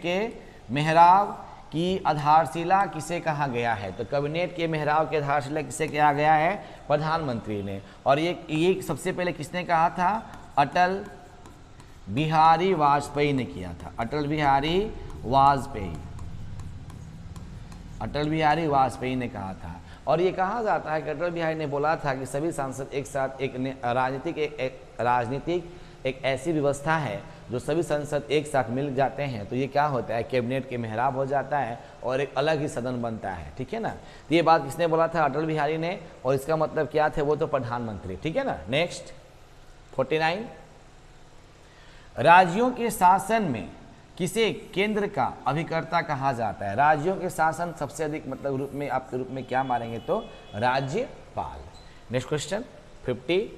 के मेहराब की आधारशिला किसे कहा गया है? तो कैबिनेट के मेहराब की आधारशिला किसे कहा गया है? प्रधानमंत्री ने। और ये सबसे पहले किसने कहा था? अटल बिहारी वाजपेयी ने किया था। अटल बिहारी वाजपेयी ने कहा था। और ये कहा जाता है कि अटल बिहारी ने बोला था कि सभी सांसद एक साथ राजनीतिक एक ऐसी व्यवस्था है जो सभी संसद एक साथ मिल जाते हैं तो ये क्या होता है? कैबिनेट के मेहराब हो जाता है और एक अलग ही सदन बनता है, ठीक है ना। तो ये बात किसने बोला था? अटल बिहारी ने। और इसका मतलब क्या थे? वो तो प्रधानमंत्री, ठीक है ना। नेक्स्ट 49। राज्यों के शासन में किसे केंद्र का अभिकर्ता कहा जाता है? राज्यों के शासन सबसे अधिक मतलब रूप में आपके रूप में क्या मारेंगे तो राज्यपाल। Next question 50।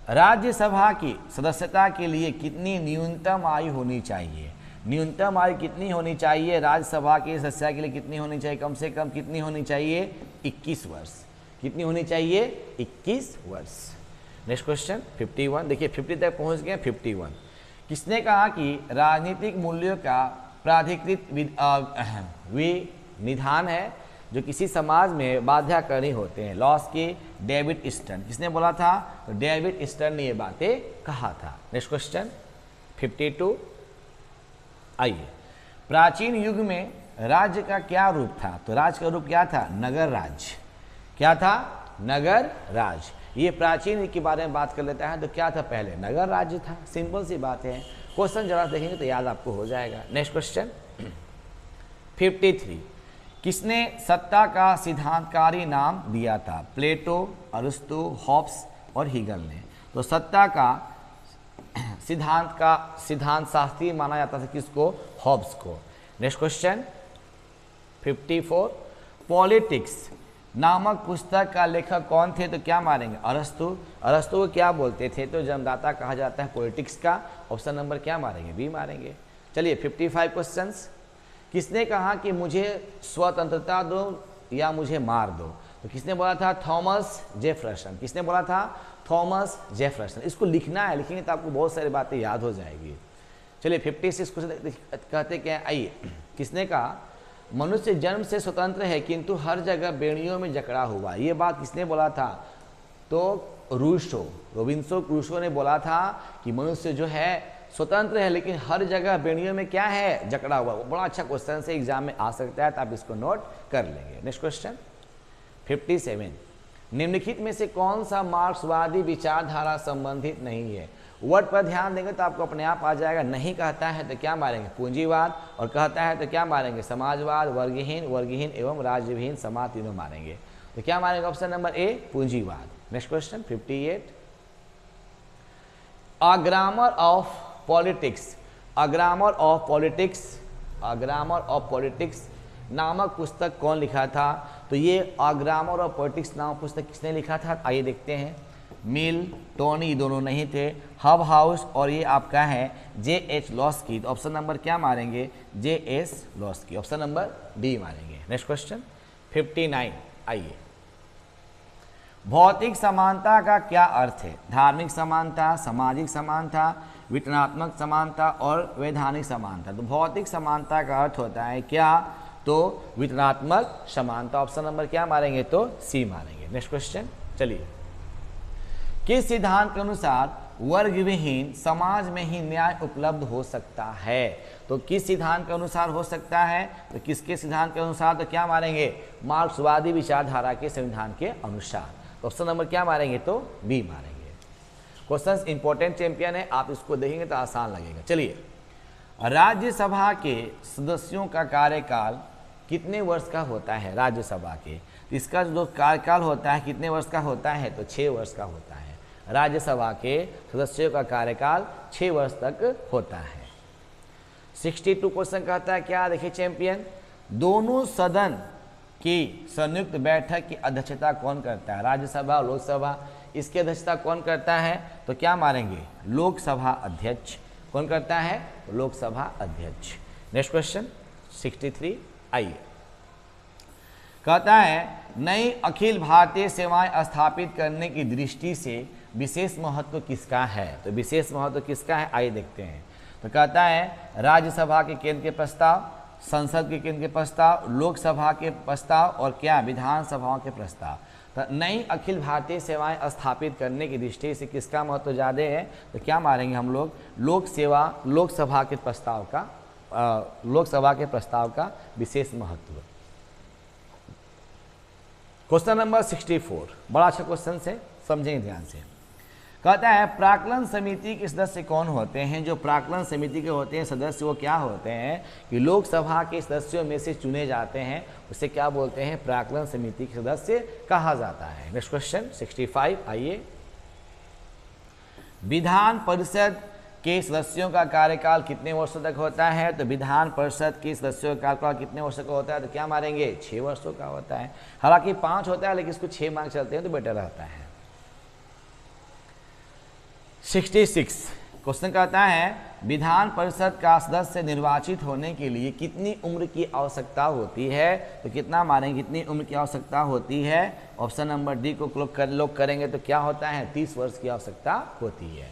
राज्यसभा की सदस्यता के लिए कितनी न्यूनतम आयु होनी चाहिए? न्यूनतम आयु कितनी होनी चाहिए? राज्यसभा की सदस्यता के लिए कितनी होनी चाहिए? कम से कम कितनी होनी चाहिए? 21 वर्ष। कितनी होनी चाहिए? 21 वर्ष। Next question 51। देखिए 50 तक पहुंच गए। 51। किसने कहा कि राजनीतिक मूल्यों का प्राधिकृत विनिधान है जो किसी समाज में बाध्यकारी होते हैं? लॉस की डेविड स्टर्न। किसने बोला था? तो डेविड स्टर्न ने ये बातें कहा था। Next question 52। आइए, प्राचीन युग में राज्य का क्या रूप था? तो राज्य का रूप क्या था? नगर राज्य। क्या था? नगर राज्य। ये प्राचीन युग के बारे में बात कर लेता है तो क्या था? पहले नगर राज्य था। सिंपल सी बात है, क्वेश्चन जरा देखेंगे तो याद आपको हो जाएगा। Next question 53। किसने सत्ता का सिद्धांतकारी नाम दिया था? प्लेटो, अरिस्टो, हॉब्स और हीगल ने। तो सत्ता का सिद्धांत शास्त्री माना जाता था किसको? हॉब्स को। Next question 54। पॉलिटिक्स नामक पुस्तक का लेखक कौन थे? तो क्या मारेंगे? अरिस्टो। अरिस्टो को क्या बोलते थे? तो जन्मदाता कहा जाता है पॉलिटिक्स का। ऑप्शन नंबर क्या मारेंगे? बी मारेंगे। चलिए 55 क्वेश्चंस। किसने कहा कि मुझे स्वतंत्रता दो या मुझे मार दो? तो किसने बोला था? Thomas Jefferson. किसने बोला था? Thomas Jefferson. इसको लिखना है, लिखेंगे तो आपको बहुत सारी बातें याद हो जाएगी। चलिए 56 क्वेश्चन कहते क्या है? आइए, किसने कहा मनुष्य जन्म से स्वतंत्र है किंतु हर जगह बेड़ियों में जकड़ा हुआ? ये बात किसने बोला था? तो रोबिन्सो क्रूसो ने बोला था कि मनुष्य जो है स्वतंत्र है लेकिन हर जगह बेड़ियों में क्या है? जकड़ा हुआ। बड़ा अच्छा क्वेश्चन से एग्जाम में आ सकता है तो आप इसको नोट कर लेंगे। Next question 57। निम्नलिखित में से कौन सा मार्क्सवादी विचारधारा संबंधित नहीं है? वर्ड पर ध्यान देंगे तो आपको अपने आप आ जाएगा। नहीं कहता है तो क्या मारेंगे? पूंजीवाद। और कहता है तो क्या मारेंगे? समाजवाद, वर्गहीन एवं राज्यविहीन समाज, तीनों मारेंगे। तो क्या मारेंगे? ऑप्शन नंबर ए, पूंजीवाद। Next question 58। A grammar of politics नामक पुस्तक कौन लिखा था? तो ये अ ग्रामर ऑफ पॉलिटिक्स नामक पुस्तक किसने लिखा था? आइए देखते हैं। मिल, टोनी दोनों नहीं थे, हब हाउस और ये आपका है J.H. लॉस्की। तो ऑप्शन नंबर क्या मारेंगे? J.S. Laski. Option number D मारेंगे। Next question 59। आइए, भौतिक समानता का क्या अर्थ है? धार्मिक समानता, सामाजिक समानता, वितरणात्मक समानता और वैधानिक समानता। तो भौतिक समानता का अर्थ होता है क्या? तो वितरणात्मक समानता। ऑप्शन नंबर क्या मारेंगे तो सी मारेंगे। नेक्स्ट क्वेश्चन, चलिए, किस सिद्धांत के अनुसार वर्ग विहीन समाज में ही न्याय उपलब्ध हो सकता है? तो किस सिद्धांत के अनुसार हो सकता है? तो किसके सिद्धांत के अनुसार? तो क्या मारेंगे? मार्क्सवादी विचारधारा के संविधान के अनुसार। तो ऑप्शन नंबर क्या मारेंगे तो बी मारेंगे। क्वेश्चंस इंपॉर्टेंट चैंपियन है, आप इसको देखेंगे तो आसान लगेगा। चलिए, राज्यसभा के सदस्यों का कार्यकाल कितने वर्ष का होता है? राज्यसभा के, इसका जो कार्यकाल होता है कितने वर्ष का होता है? तो 6 वर्ष का होता है। राज्यसभा के सदस्यों का कार्यकाल 6 वर्ष तक होता है। 62 क्वेश्चन कहता है क्या? देखिए चैंपियन, दोनों सदन की संयुक्त बैठक की अध्यक्षता कौन करता है? राज्यसभा और लोकसभा, इसकी अध्यक्षता कौन करता है? तो क्या मारेंगे? लोकसभा अध्यक्ष। कौन करता है? तो लोकसभा अध्यक्ष। नेक्स्ट क्वेश्चन 63, आइए, कहता है नई अखिल भारतीय सेवाएं स्थापित करने की दृष्टि से विशेष महत्व किसका है? तो विशेष महत्व किसका है, आइए देखते हैं। तो कहता है राज्यसभा के केंद्र के प्रस्ताव, संसद के केंद्र के प्रस्ताव, लोकसभा के प्रस्ताव और क्या विधानसभाओं के प्रस्ताव। तो नई अखिल भारतीय सेवाएं स्थापित करने की दृष्टि से किसका महत्व ज़्यादा है? तो क्या मारेंगे हम लोग? लोकसभा के प्रस्ताव का, लोकसभा के प्रस्ताव का विशेष महत्व। क्वेश्चन नंबर 64, बड़ा अच्छा क्वेश्चन से समझेंगे ध्यान से। कहता है प्राक्कलन समिति के सदस्य कौन होते हैं? जो प्राक्कलन समिति के होते हैं सदस्य, वो क्या होते हैं कि लोकसभा के सदस्यों में से चुने जाते हैं, उसे क्या बोलते हैं? प्राक्कलन समिति के सदस्य कहा जाता है। नेक्स्ट क्वेश्चन 65, आइए, विधान परिषद के सदस्यों का कार्यकाल कितने वर्षों तक होता है? तो विधान परिषद के सदस्यों का कार्यकाल कितने वर्षों का होता है? तो क्या मारेंगे? 6 वर्षों का होता है। हालांकि 5 होता है, लेकिन इसको 6 मान चलते हैं तो बेटर रहता है। 66 क्वेश्चन कहता है विधान परिषद का सदस्य निर्वाचित होने के लिए कितनी उम्र की आवश्यकता होती है? तो कितना मारेंगे? कितनी उम्र की आवश्यकता होती है? ऑप्शन नंबर डी को लोग करेंगे तो क्या होता है? 30 वर्ष की आवश्यकता होती है।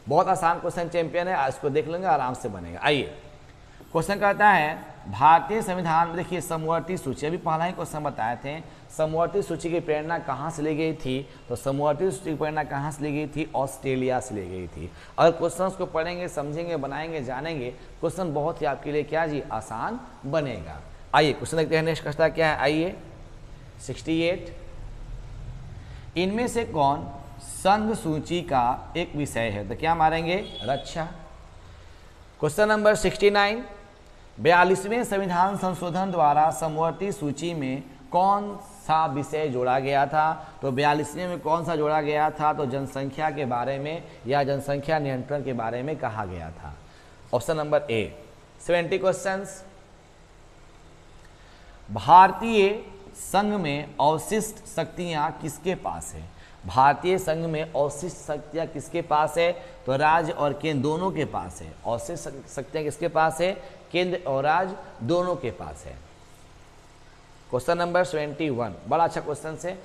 बहुत आसान क्वेश्चन चैंपियन है, इसको देख लेंगे आराम से बनेगा। आइए, क्वेश्चन कहता है भारतीय संविधान में, देखिए समवर्ती सूची, अभी पहला ही क्वेश्चन बताए थे, समवर्ती सूची की प्रेरणा कहाँ से ली गई थी? तो समवर्ती सूची की प्रेरणा कहाँ से ली गई थी? ऑस्ट्रेलिया से ली गई थी। अगर क्वेश्चन को पढ़ेंगे, समझेंगे, बनाएंगे, जानेंगे, क्वेश्चन बहुत ही आपके लिए क्या जी आसान बनेगा। आइए क्वेश्चन देखते हैं। नेक्स्ट क्वेश्चन क्या है? आइए 68, इनमें से कौन संघ सूची का एक विषय है? तो क्या मारेंगे? रक्षा। क्वेश्चन नंबर 69, 42वें संविधान संशोधन द्वारा समवर्ती सूची में कौन सा विषय जोड़ा गया था? तो 42वें में कौन सा जोड़ा गया था? तो जनसंख्या के बारे में या जनसंख्या नियंत्रण के बारे में कहा गया था। Option number A. 70 क्वेश्चंस, भारतीय संघ में अवशिष्ट शक्तियां किसके पास है? भारतीय संघ में अवशिष्ट शक्तियां किसके पास है? तो राज्य और केंद्र दोनों के पास है। अवशिष्ट शक्तियां किसके पास है? केंद्र और राज्य दोनों के पास है। क्वेश्चन नंबर 71, बड़ा अच्छा क्वेश्चन से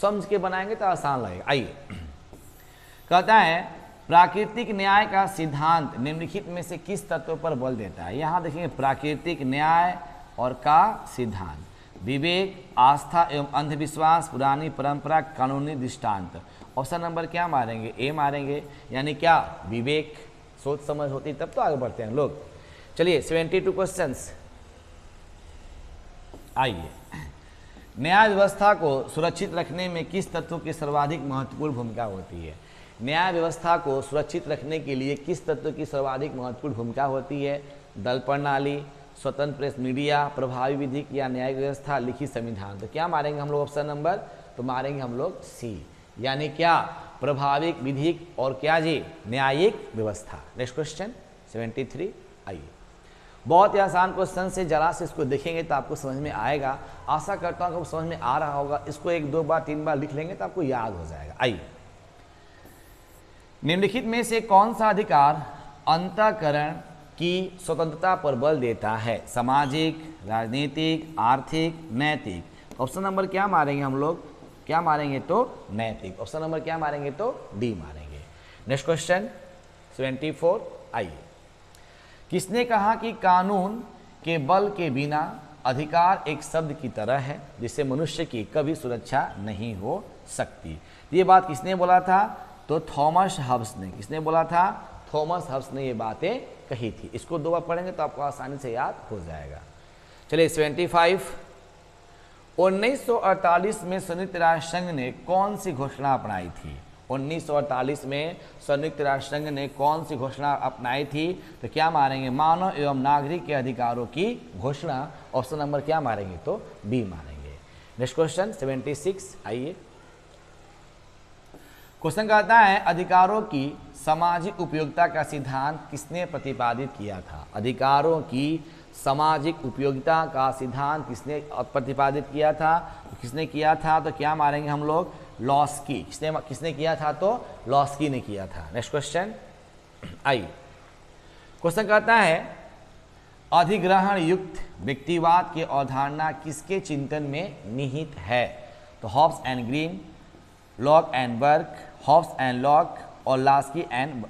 समझ के बनाएंगे तो आसान लगेगा। आइए, कहता है प्राकृतिक न्याय का सिद्धांत निम्नलिखित में से किस तत्व पर बल देता है? यहां देखेंगे प्राकृतिक न्याय और का सिद्धांत, विवेक, आस्था एवं अंधविश्वास, पुरानी परंपरा, कानूनी दृष्टांत। ऑप्शन नंबर क्या मारेंगे? ए मारेंगे, यानी क्या? विवेक। सोच समझ होती तब तो आगे बढ़ते हैं लोग। चलिए 72 क्वेश्चंस, आइए, न्याय व्यवस्था को सुरक्षित रखने में किस तत्व की सर्वाधिक महत्वपूर्ण भूमिका होती है? न्याय व्यवस्था को सुरक्षित रखने के लिए किस तत्व की सर्वाधिक महत्वपूर्ण भूमिका होती है? दल प्रणाली, स्वतंत्र प्रेस मीडिया, प्रभावी विधिक या न्यायिक व्यवस्था, लिखित संविधान। तो क्या मारेंगे हम लोग? ऑप्शन नंबर तो मारेंगे हम लोग सी, यानी क्या? प्रभावी विधिक और क्या जी? न्यायिक व्यवस्था। नेक्स्ट क्वेश्चन 73, आइए, बहुत ही आसान क्वेश्चन से, जरा से इसको देखेंगे तो आपको समझ में आएगा। आशा करता हूँ कि समझ में आ रहा होगा। इसको 1, 2 बार 3 बार लिख लेंगे तो आपको याद हो जाएगा। आइए, निम्नलिखित में से कौन सा अधिकार अंतःकरण की स्वतंत्रता पर बल देता है? सामाजिक, राजनीतिक, आर्थिक, नैतिक। ऑप्शन नंबर क्या मारेंगे हम लोग? क्या मारेंगे तो नैतिक। ऑप्शन नंबर क्या मारेंगे तो डी मारेंगे। नेक्स्ट क्वेश्चन 74, आइए, किसने कहा कि कानून के बल के बिना अधिकार एक शब्द की तरह है जिससे मनुष्य की कभी सुरक्षा नहीं हो सकती। ये बात किसने बोला था? तो थॉमस हब्स ने। किसने बोला था? थॉमस हब्स ने ये बातें कही थी। इसको 2 बार पढ़ेंगे तो आपको आसानी से याद हो जाएगा। चलिए 75, 1948 में संयुक्त राष्ट्र संघ ने कौन सी घोषणा अपनाई थी? 1948 में संयुक्त राष्ट्र संघ ने कौन सी घोषणा अपनाई थी? तो क्या मारेंगे? मानव एवं नागरिक के अधिकारों की घोषणा। ऑप्शन नंबर क्या मारेंगे? तो बी मारेंगे। नेक्स्ट क्वेश्चन 76, आइए। क्वेश्चन कहता है अधिकारों की सामाजिक उपयोगिता का सिद्धांत किसने प्रतिपादित किया था? अधिकारों की सामाजिक उपयोगिता का सिद्धांत किसने प्रतिपादित किया था? तो किसने किया था? तो क्या मारेंगे हम लोग? लॉस्की। किसने किया था? तो लॉस्की ने किया था। नेक्स्ट क्वेश्चन आइए। क्वेश्चन कहता है अधिग्रहण युक्त व्यक्तिवाद की अवधारणा किसके चिंतन में निहित है? तो Hobbes and Green, Locke and Burke, Hobbes and Locke और लास्की एंड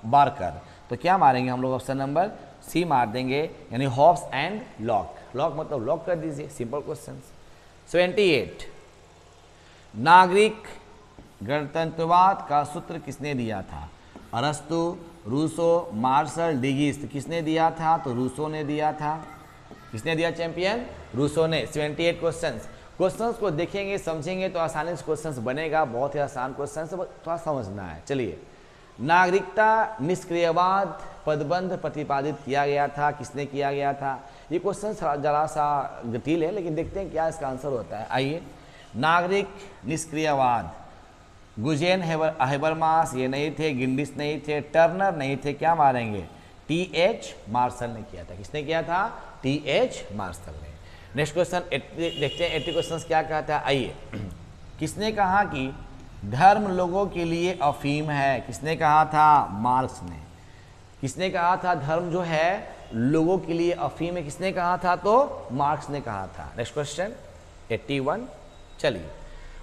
बार्कर। तो क्या मारेंगे हम लोग? ऑप्शन नंबर सी मार देंगे, यानी हॉब्स एंड लॉक। लॉक मतलब लॉक कर दीजिए, सिंपल क्वेश्चन। 78, नागरिक गणतंत्रवाद का सूत्र किसने दिया था? अरस्तु, रूसो, मार्शल, डिगिस। तो किसने दिया था? तो रूसो ने दिया था। किसने दिया चैंपियन? रूसो ने। 78 क्वेश्चंस को देखेंगे समझेंगे तो आसानी से क्वेश्चंस बनेगा। बहुत ही आसान क्वेश्चन है, थोड़ा समझना है। चलिए, नागरिकता निष्क्रियवाद पदबंध प्रतिपादित किया गया था, किसने किया गया था? ये क्वेश्चन जरा सा जटिल है, लेकिन देखते हैं क्या इसका आंसर होता है। आइए, नागरिक निष्क्रियवाद, गुजेन हेबरमास ये नहीं थे, गिंडिस नहीं थे, टर्नर नहीं थे। क्या मारेंगे? टी.एच. मार्शल ने किया था। किसने किया था? टी.एच. मार्शल ने। नेक्स्ट क्वेश्चन देखते हैं 80 क्वेश्चन क्या कहता है। आइए, किसने कहा कि धर्म लोगों के लिए अफीम है? किसने कहा था? मार्क्स ने। किसने कहा था धर्म जो है लोगों के लिए अफीम है? किसने कहा था? तो मार्क्स ने कहा था। Next question 81। चलिए,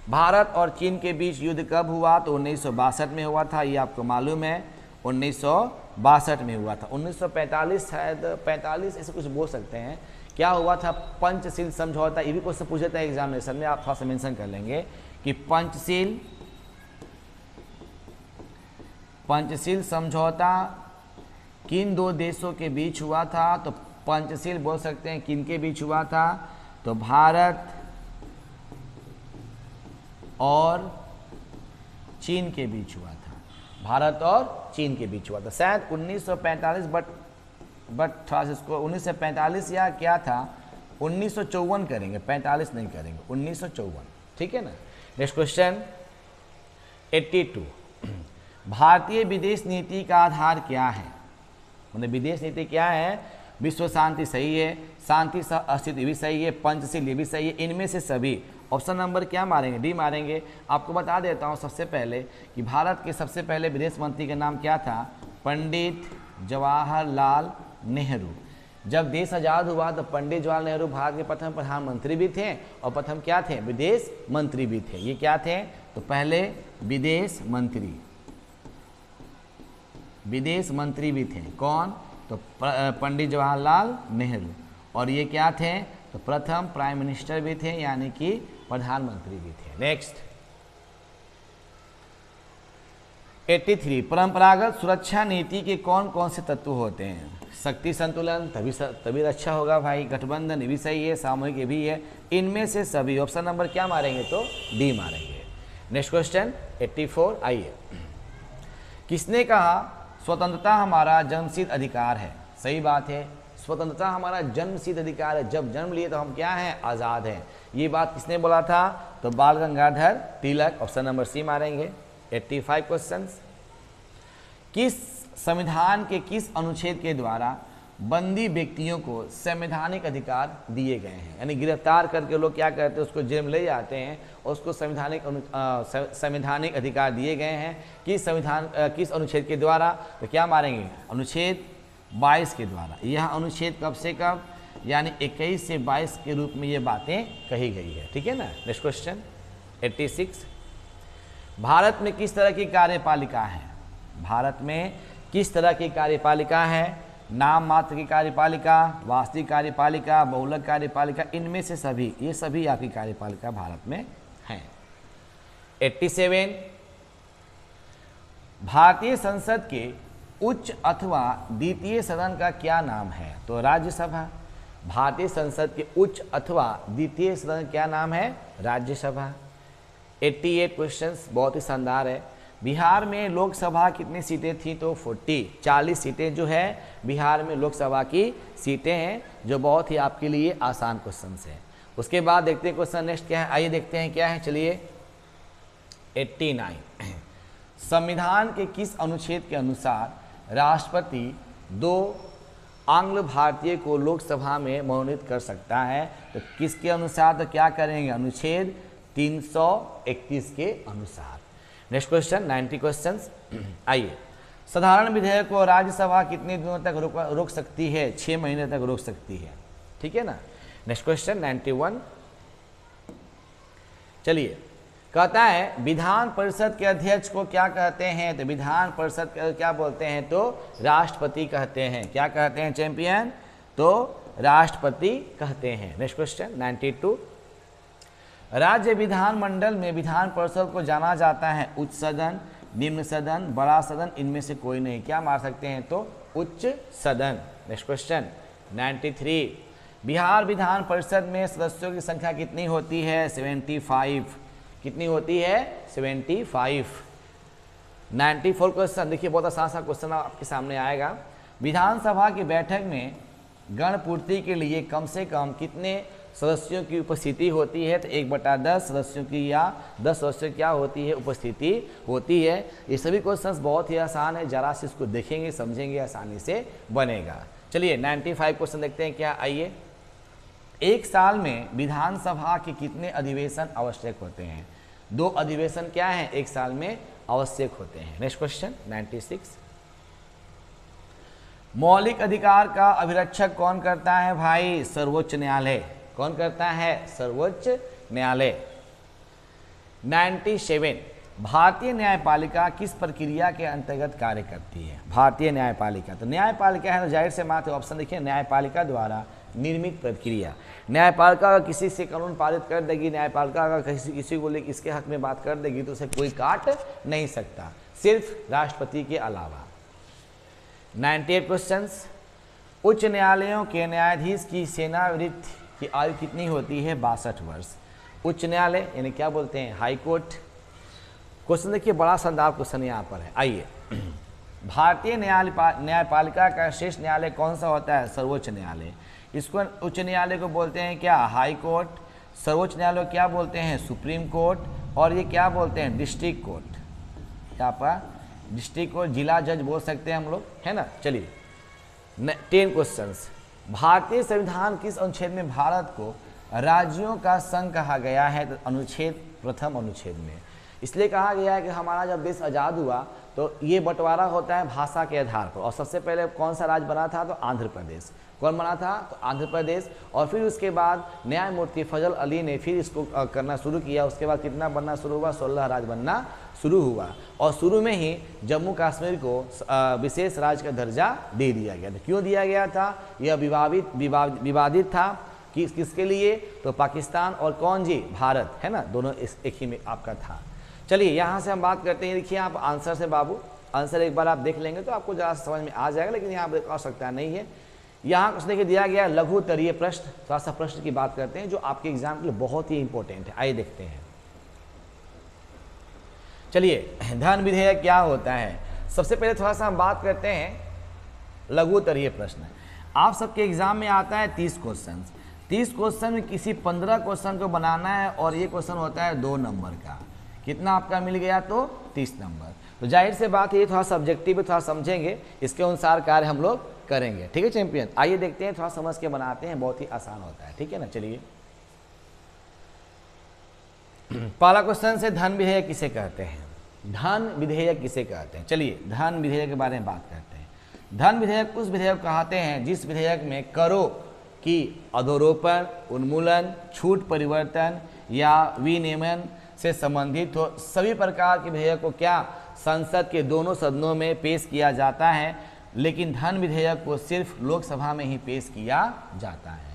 भारत और चीन के बीच युद्ध कब हुआ? तो 1962 में हुआ था। ये आपको मालूम है, 1962 में हुआ था। 1945 शायद 45 ऐसे कुछ बोल सकते हैं। क्या हुआ था? पंचशील समझौता। ये भी क्वेश्चन पूछे थे एग्जामिनेशन में, आप थोड़ा सा मेंशन कर लेंगे कि पंचशील समझौता किन 2 देशों के बीच हुआ था? तो पंचशील बोल सकते हैं किन के बीच हुआ था? तो भारत और चीन के बीच हुआ था। भारत और चीन के बीच हुआ था शायद 1945, बट थोड़ा सा इसको 1945 या क्या था 1954 करेंगे, 45 नहीं करेंगे, 1954। ठीक है ना। नेक्स्ट क्वेश्चन 82, भारतीय विदेश नीति का आधार क्या है? मतलब विदेश नीति क्या है? विश्व शांति सही है, शांति सह अस्तित्व भी सही है, पंचशील ये भी सही है, इनमें से सभी। ऑप्शन नंबर क्या मारेंगे? डी मारेंगे। आपको बता देता हूँ सबसे पहले कि भारत के सबसे पहले विदेश मंत्री का नाम क्या था? पंडित जवाहरलाल नेहरू। जब देश आज़ाद हुआ तो पंडित जवाहरलाल नेहरू भारत के प्रथम प्रधानमंत्री भी थे और प्रथम क्या थे? विदेश मंत्री भी थे। ये क्या थे? तो पहले विदेश मंत्री भी थे। कौन? तो पंडित जवाहरलाल नेहरू। और ये क्या थे? तो प्रथम प्राइम मिनिस्टर भी थे, यानी कि प्रधानमंत्री भी थे। नेक्स्ट 83, परंपरागत सुरक्षा नीति के कौन कौन से तत्व होते हैं? शक्ति संतुलन, तभी रक्षा होगा भाई। गठबंधन ये भी सही है, सामूहिक ये भी है, इनमें से सभी। ऑप्शन नंबर क्या मारेंगे? तो डी मारेंगे। नेक्स्ट क्वेश्चन 84, आइए। किसने कहा स्वतंत्रता हमारा जन्मसिद्ध अधिकार है? सही बात है, स्वतंत्रता हमारा जन्मसिद्ध अधिकार है। जब जन्म लिए तो हम क्या हैं? आज़ाद हैं। ये बात किसने बोला था? तो बाल Gangadhar Tilak. Option number C मारेंगे। 85 क्वेश्चंस, किस संविधान के किस अनुच्छेद के द्वारा बंदी व्यक्तियों को संवैधानिक अधिकार दिए गए हैं? यानी गिरफ्तार करके लोग क्या करते हैं? उसको जेल में ले जाते हैं और उसको संवैधानिक अधिकार दिए गए हैं। किस अनुच्छेद के द्वारा? तो क्या मारेंगे? अनुच्छेद 22 के द्वारा। यह अनुच्छेद कब से कब? यानी 21 से 22 के रूप में ये बातें कही गई है। ठीक है ना। नेक्स्ट क्वेश्चन 86, भारत में किस तरह की कार्यपालिका है? भारत में किस तरह की कार्यपालिका है? नाम मात्र की कार्यपालिका, वास्तविक कार्यपालिका, बहुलक कार्यपालिका, इनमें से सभी, ये सभी आपकी कार्यपालिका भारत में हैं। 87 भारतीय संसद के उच्च अथवा द्वितीय सदन का क्या नाम है? तो राज्यसभा। भारतीय संसद के उच्च अथवा द्वितीय सदन क्या नाम है? राज्यसभा। 88 क्वेश्चंस बहुत ही शानदार है। बिहार में लोकसभा कितनी सीटें थी? तो 40 सीटें जो है बिहार में लोकसभा की सीटें हैं, जो बहुत ही आपके लिए आसान क्वेश्चन है। उसके बाद देखते हैं क्वेश्चन नेक्स्ट क्या है, आइए देखते हैं क्या है। चलिए 89 संविधान के किस अनुच्छेद के अनुसार राष्ट्रपति 2 आंग्ल भारतीय को लोकसभा में मनोनीत कर सकता है? तो किसके अनुसार? तो क्या करेंगे? अनुच्छेद 331 के अनुसार। Next question 90 questions. आइए, साधारण विधेयक को राज्यसभा कितने दिनों तक रोक सकती है? 6 महीने तक रोक सकती है, ठीक है ना। Next question 91। चलिए, कहता है विधान परिषद के अध्यक्ष को क्या कहते हैं? तो विधान परिषद क्या बोलते हैं? तो राष्ट्रपति कहते हैं। क्या कहते हैं चैंपियन? तो राष्ट्रपति कहते हैं। नेक्स्ट क्वेश्चन 92 राज्य विधानमंडल में विधान परिषद को जाना जाता है उच्च सदन, निम्न सदन, बड़ा सदन, इनमें से कोई नहीं। क्या मार सकते हैं? तो उच्च सदन। नेक्स्ट क्वेश्चन 93 बिहार विधान परिषद में सदस्यों की संख्या कितनी होती है? 75। कितनी होती है? 75। 94 क्वेश्चन देखिए, बहुत आसान सा क्वेश्चन आपके सामने आएगा। विधानसभा की बैठक में गणपूर्ति के लिए कम से कम कितने सदस्यों की उपस्थिति होती है? तो 1/10 सदस्यों की या 10 सदस्यों की क्या होती है? उपस्थिति होती है। ये सभी क्वेश्चंस बहुत ही आसान है, जरा से इसको देखेंगे समझेंगे आसानी से बनेगा। चलिए 95 क्वेश्चन देखते हैं क्या। आइए, एक साल में विधानसभा के कितने अधिवेशन आवश्यक होते हैं? 2 अधिवेशन क्या है? एक साल में आवश्यक होते हैं। नेक्स्ट क्वेश्चन 96 मौलिक अधिकार का अभिरक्षक कौन करता है भाई? सर्वोच्च न्यायालय। कौन करता है? सर्वोच्च न्यायालय। 97 भारतीय न्यायपालिका किस प्रक्रिया के अंतर्गत कार्य करती है? भारतीय न्यायपालिका, तो न्यायपालिका है तो जाहिर से मात्र ऑप्शन देखिए, न्यायपालिका द्वारा निर्मित प्रक्रिया। न्यायपालिका अगर किसी से कानून पारित कर देगी, न्यायपालिका अगर किसी को लेकर इसके हक में बात कर देगी तो उसे कोई काट नहीं सकता, सिर्फ राष्ट्रपति के अलावा। 98 क्वेश्चंस उच्च न्यायालयों के न्यायाधीश की सेवानिवृत्ति की आयु कितनी होती है? 62 वर्ष। उच्च न्यायालय यानी क्या बोलते हैं? High court. क्वेश्चन देखिए, बड़ा शानदार क्वेश्चन यहाँ पर है। आइए, भारतीय न्यायपालिका का शीर्ष न्यायालय कौन सा होता है? सर्वोच्च न्यायालय। इसको उच्च न्यायालय को बोलते हैं क्या? High court. सर्वोच्च न्यायालय क्या बोलते हैं? Supreme court. और ये क्या बोलते हैं? District court. यहाँ पर डिस्ट्रिक्ट कोर्ट, जिला जज बोल सकते हैं हम लोग, है ना। चलिए 10 क्वेश्चंस भारतीय संविधान किस अनुच्छेद में भारत को राज्यों का संघ कहा गया है? तो अनुच्छेद 1 अनुच्छेद में। इसलिए कहा गया है कि हमारा जब देश आज़ाद हुआ तो ये बंटवारा होता है भाषा के आधार पर, और सबसे पहले कौन सा राज्य बना था? तो आंध्र प्रदेश। कौन बना था? तो आंध्र प्रदेश। और फिर उसके बाद न्यायमूर्ति फजल अली ने फिर इसको करना शुरू किया। उसके बाद कितना बनना शुरू हुआ? 16 राज्य बनना शुरू हुआ। और शुरू में ही जम्मू कश्मीर को विशेष राज्य का दर्जा दे दिया गया था। क्यों दिया गया था? यह विवादित था कि किसके लिए? तो पाकिस्तान और कौन जी? भारत, है ना, दोनों एक ही में आपका था। चलिए यहाँ से हम बात करते हैं। देखिए आप आंसर से बाबू, आंसर एक बार आप देख लेंगे तो आपको ज़रा समझ में आ जाएगा, लेकिन यहाँ पर आवश्यकता नहीं है। यहाँ कुछ देखिए दिया गया लघु उत्तरीय प्रश्न। थोड़ा सा प्रश्न की बात करते हैं जो आपके एग्जाम के लिए बहुत ही इंपॉर्टेंट है। आइए देखते हैं। चलिए, धन विधेयक क्या होता है? सबसे पहले थोड़ा सा हम बात करते हैं लघु उत्तरीय प्रश्न। आप सबके एग्जाम में आता है 30 क्वेश्चन। 30 क्वेश्चन में किसी 15 क्वेश्चन को बनाना है, और ये क्वेश्चन होता है 2 नंबर का। कितना आपका मिल गया? तो 30 नंबर। तो जाहिर से बात ये थोड़ा सब्जेक्टिव है, थोड़ा समझेंगे, इसके अनुसार कार्य हम लोग करेंगे। ठीक है चैंपियन, आइए देखते हैं, थोड़ा समझ के बनाते हैं, बहुत ही आसान होता है। ठीक है ना। चलिए पहला क्वेश्चन से, धन विधेयक किसे कहते हैं? धन विधेयक किसे कहते हैं? चलिए धन विधेयक के बारे में बात करते हैं। धन विधेयक उस विधेयक कहते हैं जिस विधेयक में करों की अधोरोपण, उन्मूलन, छूट परिवर्तन या विनियमन से संबंधित हो। सभी प्रकार के विधेयक को क्या संसद के दोनों सदनों में पेश किया जाता है। लेकिन धर्म विधेयक को सिर्फ लोकसभा में ही पेश किया जाता है।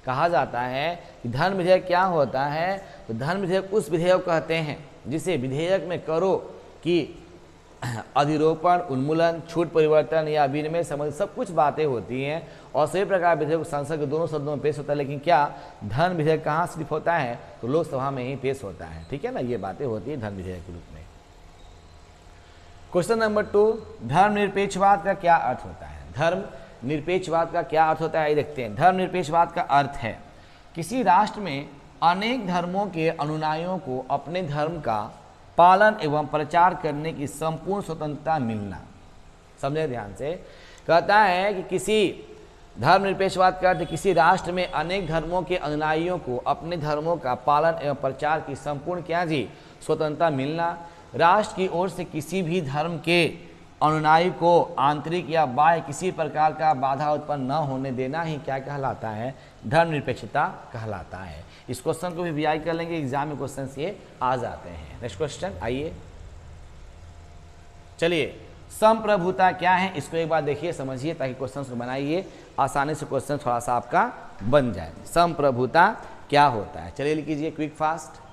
कहा जाता है कि धर्म विधेयक क्या होता है, तो धर्म विधेयक उस विधेयक कहते हैं जिसे विधेयक में करों की अधिरोपण, उन्मूलन, छूट, परिवर्तन या विनिमय संबंधी सब कुछ बातें होती हैं और सभी प्रकार विधेयक संसद के दोनों सदनों में पेश होता है। लेकिन क्या धर्म विधेयक कहाँ सिर्फ होता है, तो लोकसभा में ही पेश होता है। ठीक है ना, ये बातें होती है धर्म विधेयक के रूप में। क्वेश्चन नंबर 2, धर्मनिरपेक्षवाद का क्या अर्थ होता है? धर्मनिरपेक्षवाद का क्या अर्थ होता है, ये देखते हैं। धर्मनिरपेक्षवाद का अर्थ है किसी राष्ट्र में अनेक धर्मों के अनुयायियों को अपने धर्म का पालन एवं प्रचार करने की संपूर्ण स्वतंत्रता मिलना। समझे ध्यान से, कहता है कि किसी धर्मनिरपेक्षवाद का अर्थ किसी राष्ट्र में अनेक धर्मों के अनुयायियों को अपने धर्मों का पालन एवं प्रचार की संपूर्ण क्या जी स्वतंत्रता मिलना। राष्ट्र की ओर से किसी भी धर्म के अनुयायी को आंतरिक या बाह्य किसी प्रकार का बाधा उत्पन्न न होने देना ही क्या कहलाता है, धर्मनिरपेक्षता कहलाता है। इस क्वेश्चन को भी वीआई कर लेंगे, एग्जाम में क्वेश्चन ये आ जाते हैं। नेक्स्ट क्वेश्चन आइए, चलिए संप्रभुता क्या है, इसको एक बार देखिए समझिए ताकि क्वेश्चन को बनाइए आसानी से, क्वेश्चन थोड़ा सा आपका बन जाए। संप्रभुता क्या होता है, चलिए लिख कीजिए क्विक फास्ट।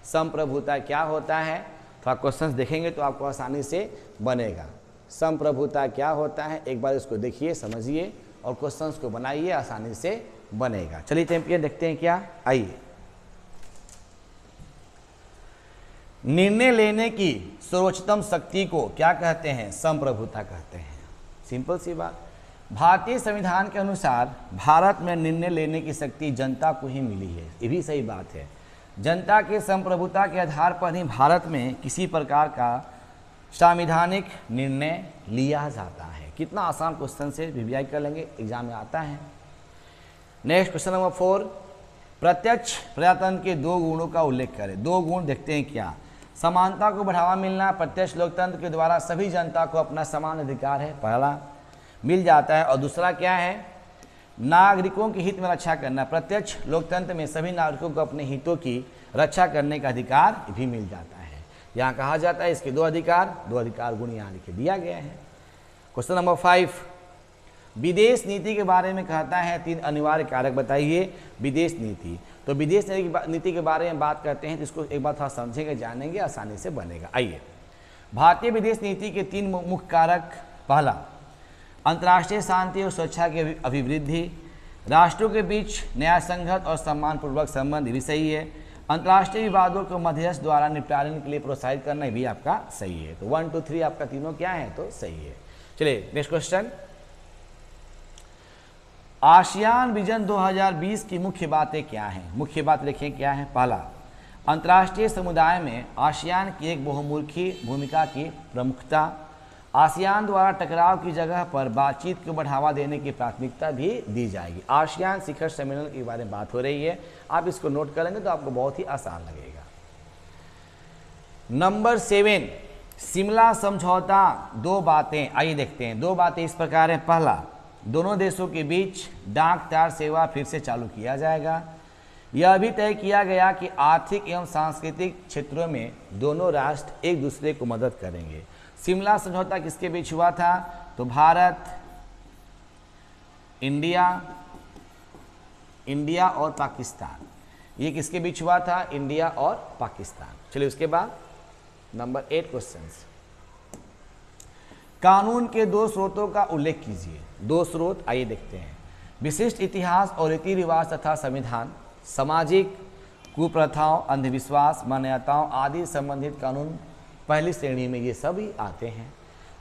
संप्रभुता क्या होता है, थोड़ा क्वेश्चंस देखेंगे तो आपको आसानी से बनेगा। संप्रभुता क्या होता है, एक बार इसको देखिए समझिए और क्वेश्चंस को बनाइए, आसानी से बनेगा। चलिए चैंपियन देखते हैं क्या, आइए। निर्णय लेने की सर्वोच्चतम शक्ति को क्या कहते हैं, संप्रभुता कहते हैं। सिंपल सी बात। भारतीय संविधान के अनुसार भारत में निर्णय लेने की शक्ति जनता को ही मिली है, ये भी सही बात है। जनता के संप्रभुता के आधार पर ही भारत में किसी प्रकार का संवैधानिक निर्णय लिया जाता है। कितना आसान क्वेश्चन से वीवीआई कर लेंगे, एग्जाम में आता है। नेक्स्ट क्वेश्चन नंबर 4, प्रत्यक्ष प्रजातंत्र के 2 गुणों का उल्लेख करें। 2 गुण देखते हैं क्या, समानता को बढ़ावा मिलना, प्रत्यक्ष लोकतंत्र के द्वारा सभी जनता को अपना समान अधिकार है, पहला मिल जाता है, और दूसरा क्या है, नागरिकों के हित में रक्षा करना। प्रत्यक्ष लोकतंत्र में सभी नागरिकों को अपने हितों की रक्षा करने का अधिकार भी मिल जाता है। यहाँ कहा जाता है इसके 2 अधिकार गुण यहाँ लिखे दिया गया है। क्वेश्चन नंबर 5, विदेश नीति के बारे में कहता है 3 अनिवार्य कारक बताइए। विदेश नीति, तो विदेश नीति के बारे में बात करते हैं तो इसको एक बार थोड़ा समझेंगे, जानेंगे, आसानी से बनेगा। आइए, भारतीय विदेश नीति के 3 मुख्य कारक, पहला अंतर्राष्ट्रीय शांति और सुरक्षा की अभिवृद्धि, राष्ट्रों के बीच न्याय संगत और सम्मानपूर्वक संबंध भी सही है, अंतर्राष्ट्रीय विवादों को मध्यस्थ द्वारा निपटाने के लिए प्रोत्साहित करना भी आपका सही है। तो 1 2 3 आपका तीनों क्या है, तो सही है। चलिए नेक्स्ट क्वेश्चन, आसियान विजन 2020 की मुख्य बातें क्या हैं, मुख्य बात लिखें क्या है। पहला, अंतर्राष्ट्रीय समुदाय में आसियान की एक बहुमुखी भूमिका की प्रमुखता, आसियान द्वारा टकराव की जगह पर बातचीत को बढ़ावा देने की प्राथमिकता भी दी जाएगी। आसियान शिखर सम्मेलन के बारे में बात हो रही है, आप इसको नोट करेंगे तो आपको बहुत ही आसान लगेगा। नंबर 7, शिमला समझौता 2 बातें, आइए देखते हैं। 2 बातें इस प्रकार है, पहला, दोनों देशों के बीच डाक तार सेवा फिर से चालू किया जाएगा। यह भी तय किया गया कि आर्थिक एवं सांस्कृतिक क्षेत्रों में दोनों राष्ट्र एक दूसरे को मदद करेंगे। शिमला समझौता किसके बीच हुआ था, तो भारत, इंडिया और पाकिस्तान, ये किसके बीच हुआ था, इंडिया और पाकिस्तान। चलिए उसके बाद नंबर 8 क्वेश्चंस, कानून के 2 स्रोतों का उल्लेख कीजिए। 2 स्रोत, आइए देखते हैं। विशिष्ट इतिहास और रीति रिवाज तथा संविधान, सामाजिक कुप्रथाओं, अंधविश्वास, मान्यताओं आदि संबंधित कानून पहली श्रेणी में ये सभी आते हैं,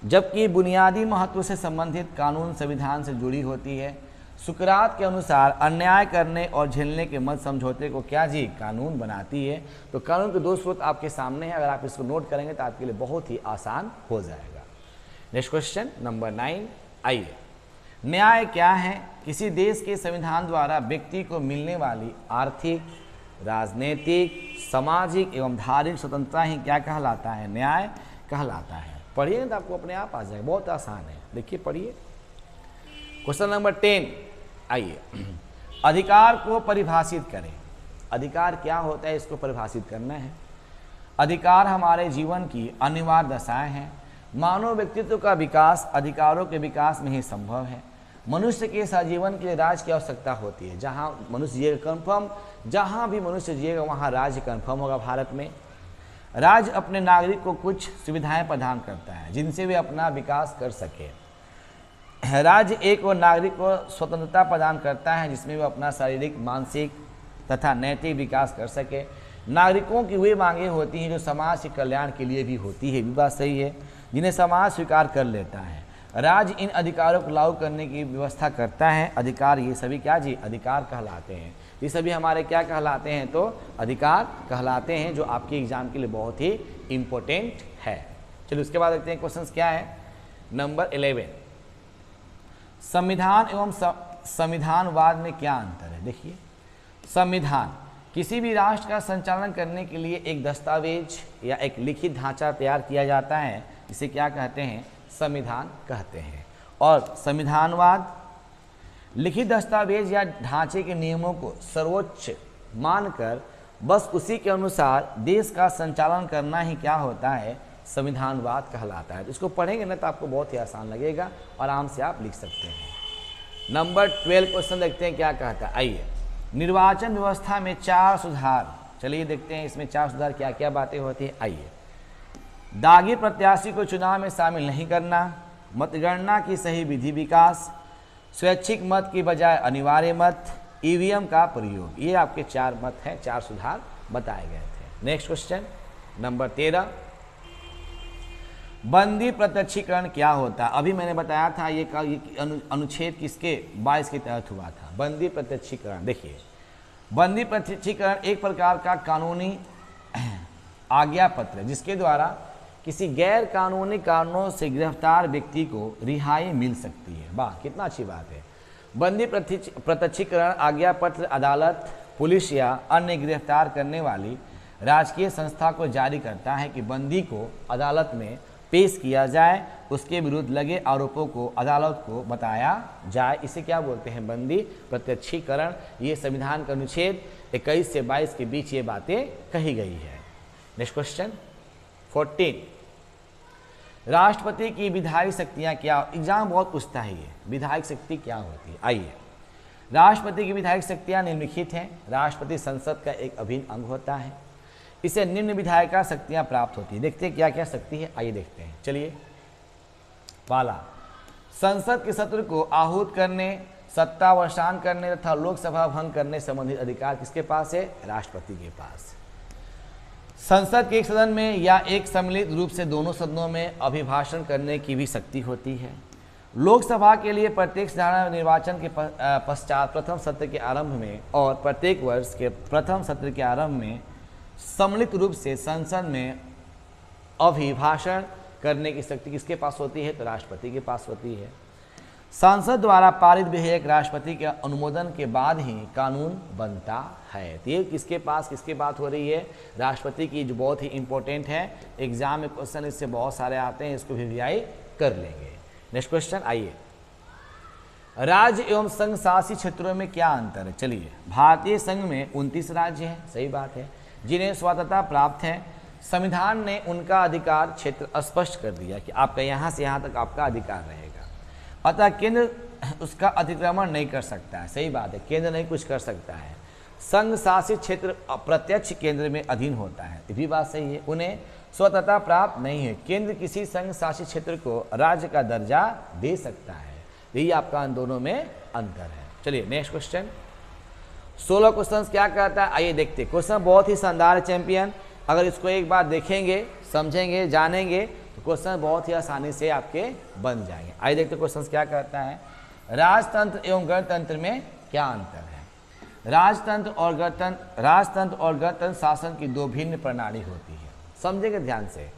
जबकि बुनियादी महत्व से संबंधित कानून संविधान से जुड़ी होती है। सुकरात के अनुसार अन्याय करने और झेलने के मत समझौते को क्या जी, कानून बनाती है। तो कानून के 2 स्रोत आपके सामने हैं, अगर आप इसको नोट करेंगे तो आपके लिए बहुत ही आसान हो जाएगा। नेक्स्ट क्वेश्चन नंबर 9, आइए। न्याय क्या है, किसी देश के संविधान द्वारा व्यक्ति को मिलने वाली आर्थिक, राजनीतिक, सामाजिक एवं धार्मिक स्वतंत्रता ही क्या कहलाता है, न्याय कहलाता है। पढ़िए तो आपको अपने आप आ जाएगा, बहुत आसान है, देखिए पढ़िए। क्वेश्चन नंबर 10, आइए। अधिकार को परिभाषित करें। अधिकार क्या होता है, इसको परिभाषित करना है। अधिकार हमारे जीवन की अनिवार्य दशाएं हैं। मानव व्यक्तित्व का विकास अधिकारों के विकास में ही संभव है। मनुष्य के सजीवन के लिए राज्य की आवश्यकता होती है। जहाँ मनुष्य जिएगा कन्फर्म, जहाँ भी मनुष्य जिएगा वहाँ राज्य कन्फर्म होगा। भारत में राज्य अपने नागरिक को कुछ सुविधाएं प्रदान करता है जिनसे वे अपना विकास कर सके। राज्य एक और नागरिक को स्वतंत्रता प्रदान करता है जिसमें वे अपना शारीरिक, मानसिक तथा नैतिक विकास कर सके। नागरिकों की वे मांगें होती हैं जो समाज के कल्याण के लिए भी होती है, भी बात सही है, जिन्हें समाज स्वीकार कर लेता है। राज्य इन अधिकारों को लागू करने की व्यवस्था करता है। अधिकार ये सभी क्या जी, अधिकार कहलाते हैं। ये सभी हमारे क्या कहलाते हैं, तो अधिकार कहलाते हैं, जो आपके एग्जाम के लिए बहुत ही इम्पोर्टेंट है। चलिए उसके बाद देखते हैं क्वेश्चन क्या है। नंबर 11, संविधान एवं संविधानवाद में क्या अंतर है। देखिए, संविधान किसी भी राष्ट्र का संचालन करने के लिए एक दस्तावेज या एक लिखित ढांचा तैयार किया जाता है, इसे क्या कहते हैं, संविधान कहते हैं। और संविधानवाद लिखित दस्तावेज या ढांचे के नियमों को सर्वोच्च मानकर बस उसी के अनुसार देश का संचालन करना ही क्या होता है, संविधानवाद कहलाता है। तो इसको पढ़ेंगे ना तो आपको बहुत ही आसान लगेगा, आराम से आप लिख सकते हैं। नंबर 12 क्वेश्चन देखते हैं क्या कहता है। आइए, निर्वाचन व्यवस्था में 4 सुधार। चलिए देखते हैं इसमें 4 सुधार क्या क्या बातें होती है। आइए, दागी प्रत्याशी को चुनाव में शामिल नहीं करना, मतगणना की सही विधि विकास, स्वैच्छिक मत की बजाय अनिवार्य मत, ईवीएम का प्रयोग। ये आपके 4 मत हैं, 4 सुधार बताए गए थे। नेक्स्ट क्वेश्चन नंबर 13, बंदी प्रत्यक्षीकरण क्या होता है। अभी मैंने बताया था ये अनुच्छेद किसके 22 के तहत हुआ था, बंदी प्रत्यक्षीकरण। देखिए, बंदी प्रत्यक्षीकरण एक प्रकार का कानूनी आज्ञा पत्र जिसके द्वारा किसी गैर कानूनी कारणों से गिरफ्तार व्यक्ति को रिहाई मिल सकती है। वाह, कितना अच्छी बात है। बंदी प्रत्यक्षीकरण आज्ञा पत्र अदालत, पुलिस या अन्य गिरफ्तार करने वाली राजकीय संस्था को जारी करता है कि बंदी को अदालत में पेश किया जाए, उसके विरुद्ध लगे आरोपों को अदालत को बताया जाए। इसे क्या बोलते हैं, बंदी प्रत्यक्षीकरण। ये संविधान का अनुच्छेद 21 से 22 के बीच ये बातें कही गई है। नेक्स्ट क्वेश्चन 14, राष्ट्रपति की विधायी शक्तियां क्या। एग्जाम बहुत पूछता है ये, विधायक शक्ति क्या होती है। आइए, राष्ट्रपति की विधायक शक्तियां निम्नलिखित हैं। राष्ट्रपति संसद का एक अभिन्न अंग होता है, इसे निम्न विधायिका शक्तियां प्राप्त होती है। देखते हैं क्या क्या शक्ति है, आइए देखते हैं। चलिए, पहला, संसद के सत्र को आहूत करने, सत्तावसान करने तथा लोकसभा भंग करने संबंधित अधिकार किसके पास है, राष्ट्रपति के पास। संसद के एक सदन में या एक सम्मिलित रूप से दोनों सदनों में अभिभाषण करने की भी शक्ति होती है। लोकसभा के लिए प्रत्येक साधारण निर्वाचन के पश्चात प्रथम सत्र के आरंभ में और प्रत्येक वर्ष के प्रथम सत्र के आरंभ में सम्मिलित रूप से संसद में अभिभाषण करने की शक्ति किसके पास होती है, तो राष्ट्रपति के पास होती है। संसद द्वारा पारित विधेयक राष्ट्रपति के अनुमोदन के बाद ही कानून बनता है। तो ये किसके पास किसकी बात हो रही है, राष्ट्रपति की, जो बहुत ही इंपॉर्टेंट है। एग्जाम में क्वेश्चन इससे बहुत सारे आते हैं, इसको भी कर लेंगे। नेक्स्ट क्वेश्चन, आइए, राज्य एवं संघ शासित क्षेत्रों में क्या अंतर है। चलिए, भारतीय संघ में 29 राज्य हैं, सही बात है, जिन्हें स्वतंत्रता प्राप्त है। संविधान ने उनका अधिकार क्षेत्र स्पष्ट कर दिया कि आपका यहाँ से यहाँ तक आपका अधिकार रहेगा, अतः केंद्र उसका अतिक्रमण नहीं कर सकता है। सही बात है, केंद्र नहीं कुछ कर सकता है। संघ शासित क्षेत्र अप्रत्यक्ष केंद्र में अधीन होता है, ये भी बात सही है, उन्हें स्वतंत्रता प्राप्त नहीं है। केंद्र किसी संघ शासित क्षेत्र को राज्य का दर्जा दे सकता है। यही आपका इन दोनों में अंतर है। चलिए नेक्स्ट क्वेश्चन, 16 क्वेश्चन क्या कहता है, आइए देखते हैं। क्वेश्चन बहुत ही शानदार है चैंपियन, अगर इसको एक बार देखेंगे, समझेंगे, जानेंगे तो क्वेश्चन बहुत ही आसानी से आपके बन जाएंगे। आइए देखते हैं क्वेश्चन क्या कहता है, राजतंत्र एवं गणतंत्र में क्या अंतर है। राजतंत्र और गणतंत्र शासन की दो भिन्न प्रणाली होती है, समझेंगे ध्यान से।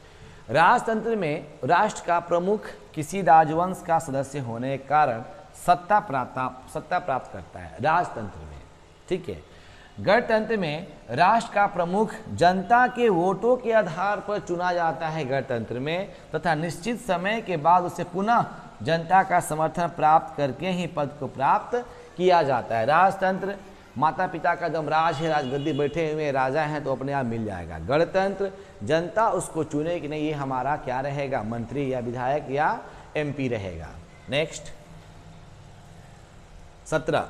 राजतंत्र में राष्ट्र का प्रमुख किसी राजवंश का सदस्य होने के कारण सत्ता प्राप्त करता है राजतंत्र में, ठीक है। गणतंत्र में राष्ट्र का प्रमुख जनता के वोटों के आधार पर चुना जाता है गणतंत्र में, तथा निश्चित समय के बाद उसे पुनः जनता का समर्थन प्राप्त करके ही पद को प्राप्त किया जाता है। राजतंत्र माता पिता का दम राज है, राजगद्दी बैठे हुए राजा हैं तो अपने आप मिल जाएगा। गणतंत्र, जनता उसको चुने कि नहीं ये हमारा क्या रहेगा, मंत्री या विधायक या MP रहेगा। नेक्स्ट 17,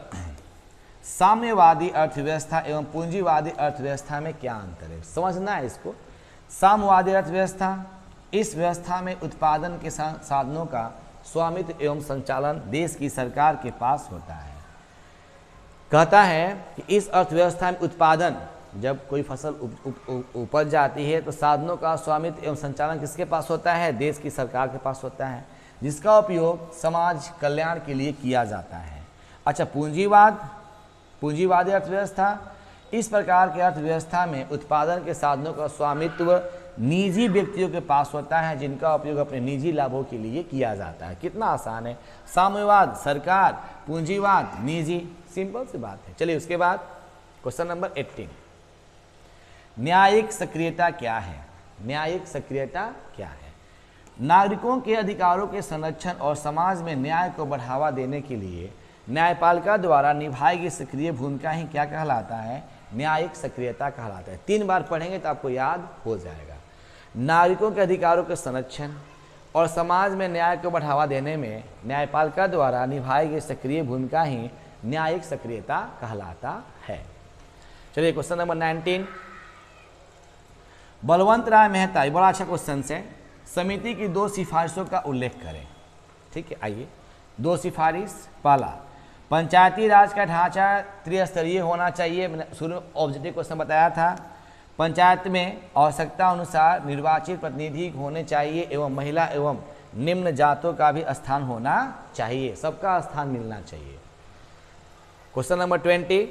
साम्यवादी अर्थव्यवस्था एवं पूंजीवादी अर्थव्यवस्था में क्या अंतर है, समझना है इसको। साम्यवादी अर्थव्यवस्था, इस व्यवस्था में उत्पादन के साधनों का स्वामित्व एवं संचालन देश की सरकार के पास होता है। कहता है कि इस अर्थव्यवस्था में उत्पादन, जब कोई फसल उपज जाती है तो साधनों का स्वामित्व एवं संचालन किसके पास होता है, देश की सरकार के पास होता है, जिसका उपयोग समाज कल्याण के लिए किया जाता है। अच्छा, पूंजीवादी अर्थव्यवस्था, इस प्रकार की अर्थव्यवस्था में उत्पादन के साधनों का स्वामित्व निजी व्यक्तियों के पास होता है, जिनका उपयोग अपने निजी लाभों के लिए किया जाता है। कितना आसान है, साम्यवाद सरकार, पूंजीवाद निजी, सिंपल सी बात है। चलिए उसके बाद क्वेश्चन नंबर 18, न्यायिक सक्रियता क्या है। न्यायिक सक्रियता क्या है? नागरिकों के अधिकारों के संरक्षण और समाज में न्याय को बढ़ावा देने के लिए न्यायपालिका द्वारा निभाई गई सक्रिय भूमिका ही क्या कहलाता है, न्यायिक सक्रियता कहलाता है। 3 बार पढ़ेंगे तो आपको याद हो जाएगा। नागरिकों के अधिकारों के संरक्षण और समाज में न्याय को बढ़ावा देने में न्यायपालिका द्वारा निभाई गई सक्रिय भूमिका ही न्यायिक सक्रियता कहलाता है। चलिए क्वेश्चन नंबर 19, बलवंत राय मेहता, ये बड़ा अच्छा क्वेश्चन है। समिति की 2 सिफारिशों का उल्लेख करें। ठीक है, आइए 2 सिफारिश। पहला, पंचायती राज का ढांचा त्रिस्तरीय होना चाहिए। मैंने शुरू में ऑब्जेक्टिव क्वेश्चन बताया था। पंचायत में आवश्यकता अनुसार निर्वाचित प्रतिनिधि होने चाहिए एवं महिला एवं निम्न जातों का भी स्थान होना चाहिए, सबका स्थान मिलना चाहिए। क्वेश्चन नंबर 20,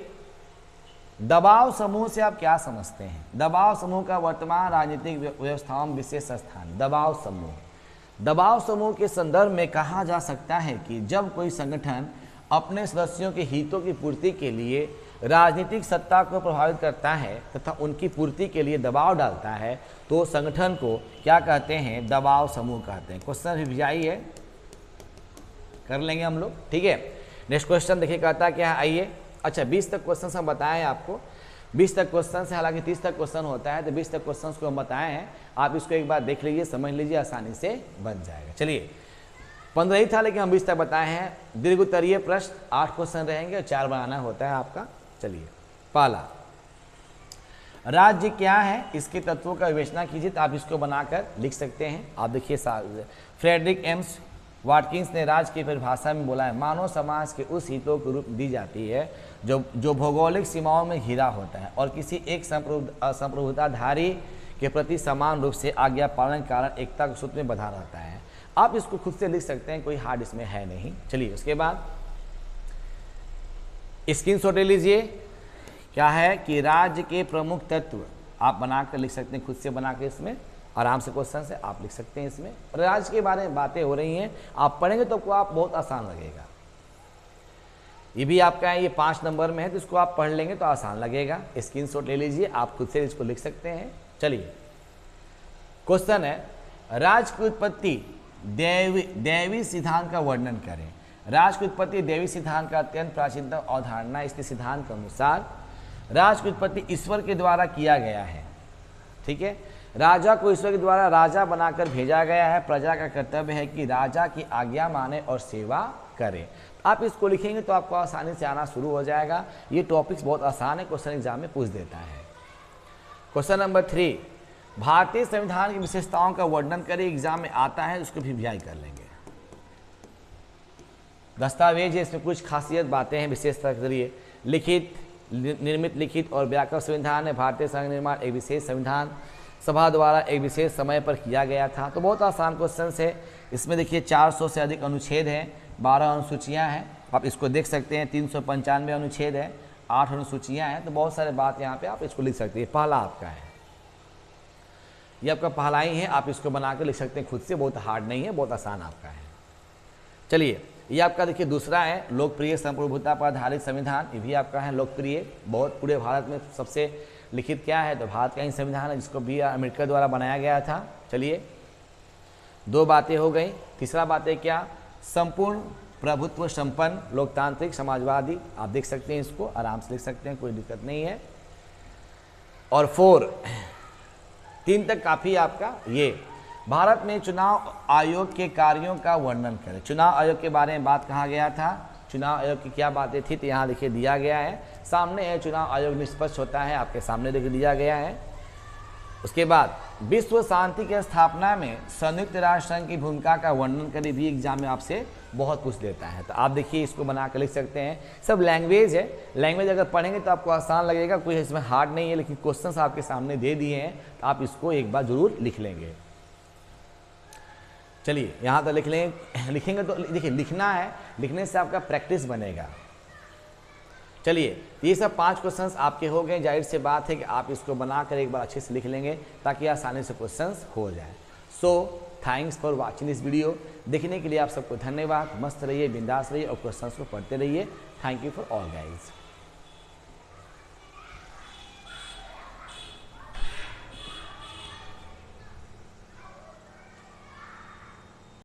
दबाव समूह से आप क्या समझते हैं? दबाव समूह का वर्तमान राजनीतिक व्यवस्थाओं में विशेष स्थान। दबाव समूह के संदर्भ में कहा जा सकता है कि जब कोई संगठन अपने सदस्यों के हितों की पूर्ति के लिए राजनीतिक सत्ता को प्रभावित करता है तथा उनकी पूर्ति के लिए दबाव डालता है तो संगठन को क्या कहते हैं, दबाव समूह कहते हैं। क्वेश्चन रिविजाई है, कर लेंगे हम लोग। ठीक है, नेक्स्ट क्वेश्चन देखिए कहता क्या है, आइए। अच्छा, 20 तक क्वेश्चन हम बताएं आपको। 20 तक क्वेश्चन से, हालांकि 30 तक क्वेश्चन होता है, तो 20 तक क्वेश्चन को हम बताए हैं। आप इसको एक बार देख लीजिए, समझ लीजिए, आसानी से बन जाएगा। चलिए 15 ही था लेकिन हम 20 तक बताए हैं। दीर्घ उत्तरीय प्रश्न 8 क्वेश्चन रहेंगे और 4 बनाना होता है आपका। चलिए, पहला, राज्य क्या है, इसके तत्वों का विवेचना कीजिए। तो आप इसको बनाकर लिख सकते हैं। आप देखिए, फ्रेडरिक एम्स वाटकिंस ने राज्य की परिभाषा में बोला है, मानव समाज के उस हितों के रूप दी जाती है जो भौगोलिक सीमाओं में घिरा होता है और किसी एक संप्रभुताधारी के प्रति समान रूप से आज्ञा पालन के कारण एकता के सूत्र में बंधा रहता है। आप इसको खुद से लिख सकते हैं, कोई हार्ड इसमें है नहीं। चलिए उसके बाद स्क्रीनशॉट ले लीजिए। क्या है कि राज्य के प्रमुख तत्व आप बनाकर लिख सकते हैं, खुद से बनाकर इसमें आराम से क्वेश्चन से आप लिख सकते हैं। इसमें राज्य के बारे में बातें हो रही हैं, आप पढ़ेंगे तो आपको आप बहुत आसान लगेगा। ये भी आपका है, ये 5 नंबर में है, तो इसको आप पढ़ लेंगे तो आसान लगेगा। स्क्रीनशॉट ले लीजिए, आप खुद से इसको लिख सकते हैं। चलिए क्वेश्चन है, राज्य की उत्पत्ति दैवी सिद्धांत का वर्णन करें। राज्य की उत्पत्ति दैवी सिद्धांत का अत्यंत प्राचीनतम अवधारणा। इसके सिद्धांत के अनुसार राज्य की उत्पत्ति ईश्वर के द्वारा किया गया है। ठीक है, राजा को ईश्वर के द्वारा राजा बनाकर भेजा गया है। प्रजा का कर्तव्य है कि राजा की आज्ञा माने और सेवा करे। आप इसको लिखेंगे तो आपको आसानी से आना शुरू हो जाएगा। ये टॉपिक्स बहुत आसान है, क्वेश्चन एग्जाम में पूछ देता है। क्वेश्चन नंबर 3, भारतीय संविधान की विशेषताओं का वर्णन करें। एग्जाम में आता है, उसको भी भियाई कर लेंगे। दस्तावेज है, इसमें कुछ खासियत बातें हैं विशेषता के जरिए। लिखित, निर्मित, लिखित और व्याकरण संविधान है। भारतीय संघ निर्माण एक विशेष संविधान सभा द्वारा एक विशेष समय पर किया गया था। तो बहुत आसान क्वेश्चन है। इसमें देखिए 400 से अधिक अनुच्छेद हैं, 12 अनुसूचियाँ हैं। आप इसको देख सकते हैं, 395 अनुच्छेद है, 8 अनुसूचियाँ हैं। तो बहुत सारे बात यहाँ पे आप इसको लिख सकते हैं। पहला आपका है, ये आपका पहला ही है, आप इसको बनाकर लिख सकते हैं खुद से, बहुत हार्ड नहीं है, बहुत आसान आपका है। चलिए ये आपका देखिए दूसरा है, लोकप्रिय संप्रभुता पर आधारित संविधान। ये भी आपका है लोकप्रिय, बहुत पूरे भारत में सबसे लिखित क्या है, तो भारत का ही संविधान है, जिसको बी आर अम्बेडकर द्वारा बनाया गया था। चलिए 2 बातें हो गई। तीसरा बात है क्या, संपूर्ण प्रभुत्व संपन्न लोकतांत्रिक समाजवादी, आप देख सकते हैं, इसको आराम से लिख सकते हैं, कोई दिक्कत नहीं है। और 4 3 तक काफ़ी आपका। ये भारत में चुनाव आयोग के कार्यों का वर्णन करें। चुनाव आयोग के बारे में बात कहा गया था, चुनाव आयोग की क्या बातें थी, तो यहाँ देखिए दिया गया है, सामने है। चुनाव आयोग निष्पक्ष होता है, आपके सामने देखिए दिया गया है। उसके बाद विश्व शांति की स्थापना में संयुक्त राष्ट्र संघ की भूमिका का वर्णन करें, भी एग्जाम में आपसे बहुत कुछ लेता है। तो आप देखिए इसको बना कर लिख सकते हैं। सब लैंग्वेज है, लैंग्वेज अगर पढ़ेंगे तो आपको आसान लगेगा, कोई इसमें हार्ड नहीं है, लेकिन क्वेश्चंस आपके सामने दे दिए हैं तो आप इसको एक बार जरूर लिख लेंगे। चलिए यहाँ तो लिखेंगे तो देखिए लिखना है, लिखने से आपका प्रैक्टिस बनेगा। चलिए ये सब 5 क्वेश्चंस आपके हो गए। जाहिर से बात है कि आप इसको बनाकर एक बार अच्छे से लिख लेंगे ताकि आसानी से क्वेश्चंस हो जाए। So thanks for watching this video. देखने के लिए आप सबको धन्यवाद। मस्त रहिए, बिंदास रहिए और क्वेश्चंस को पढ़ते रहिए। Thank you for all guys.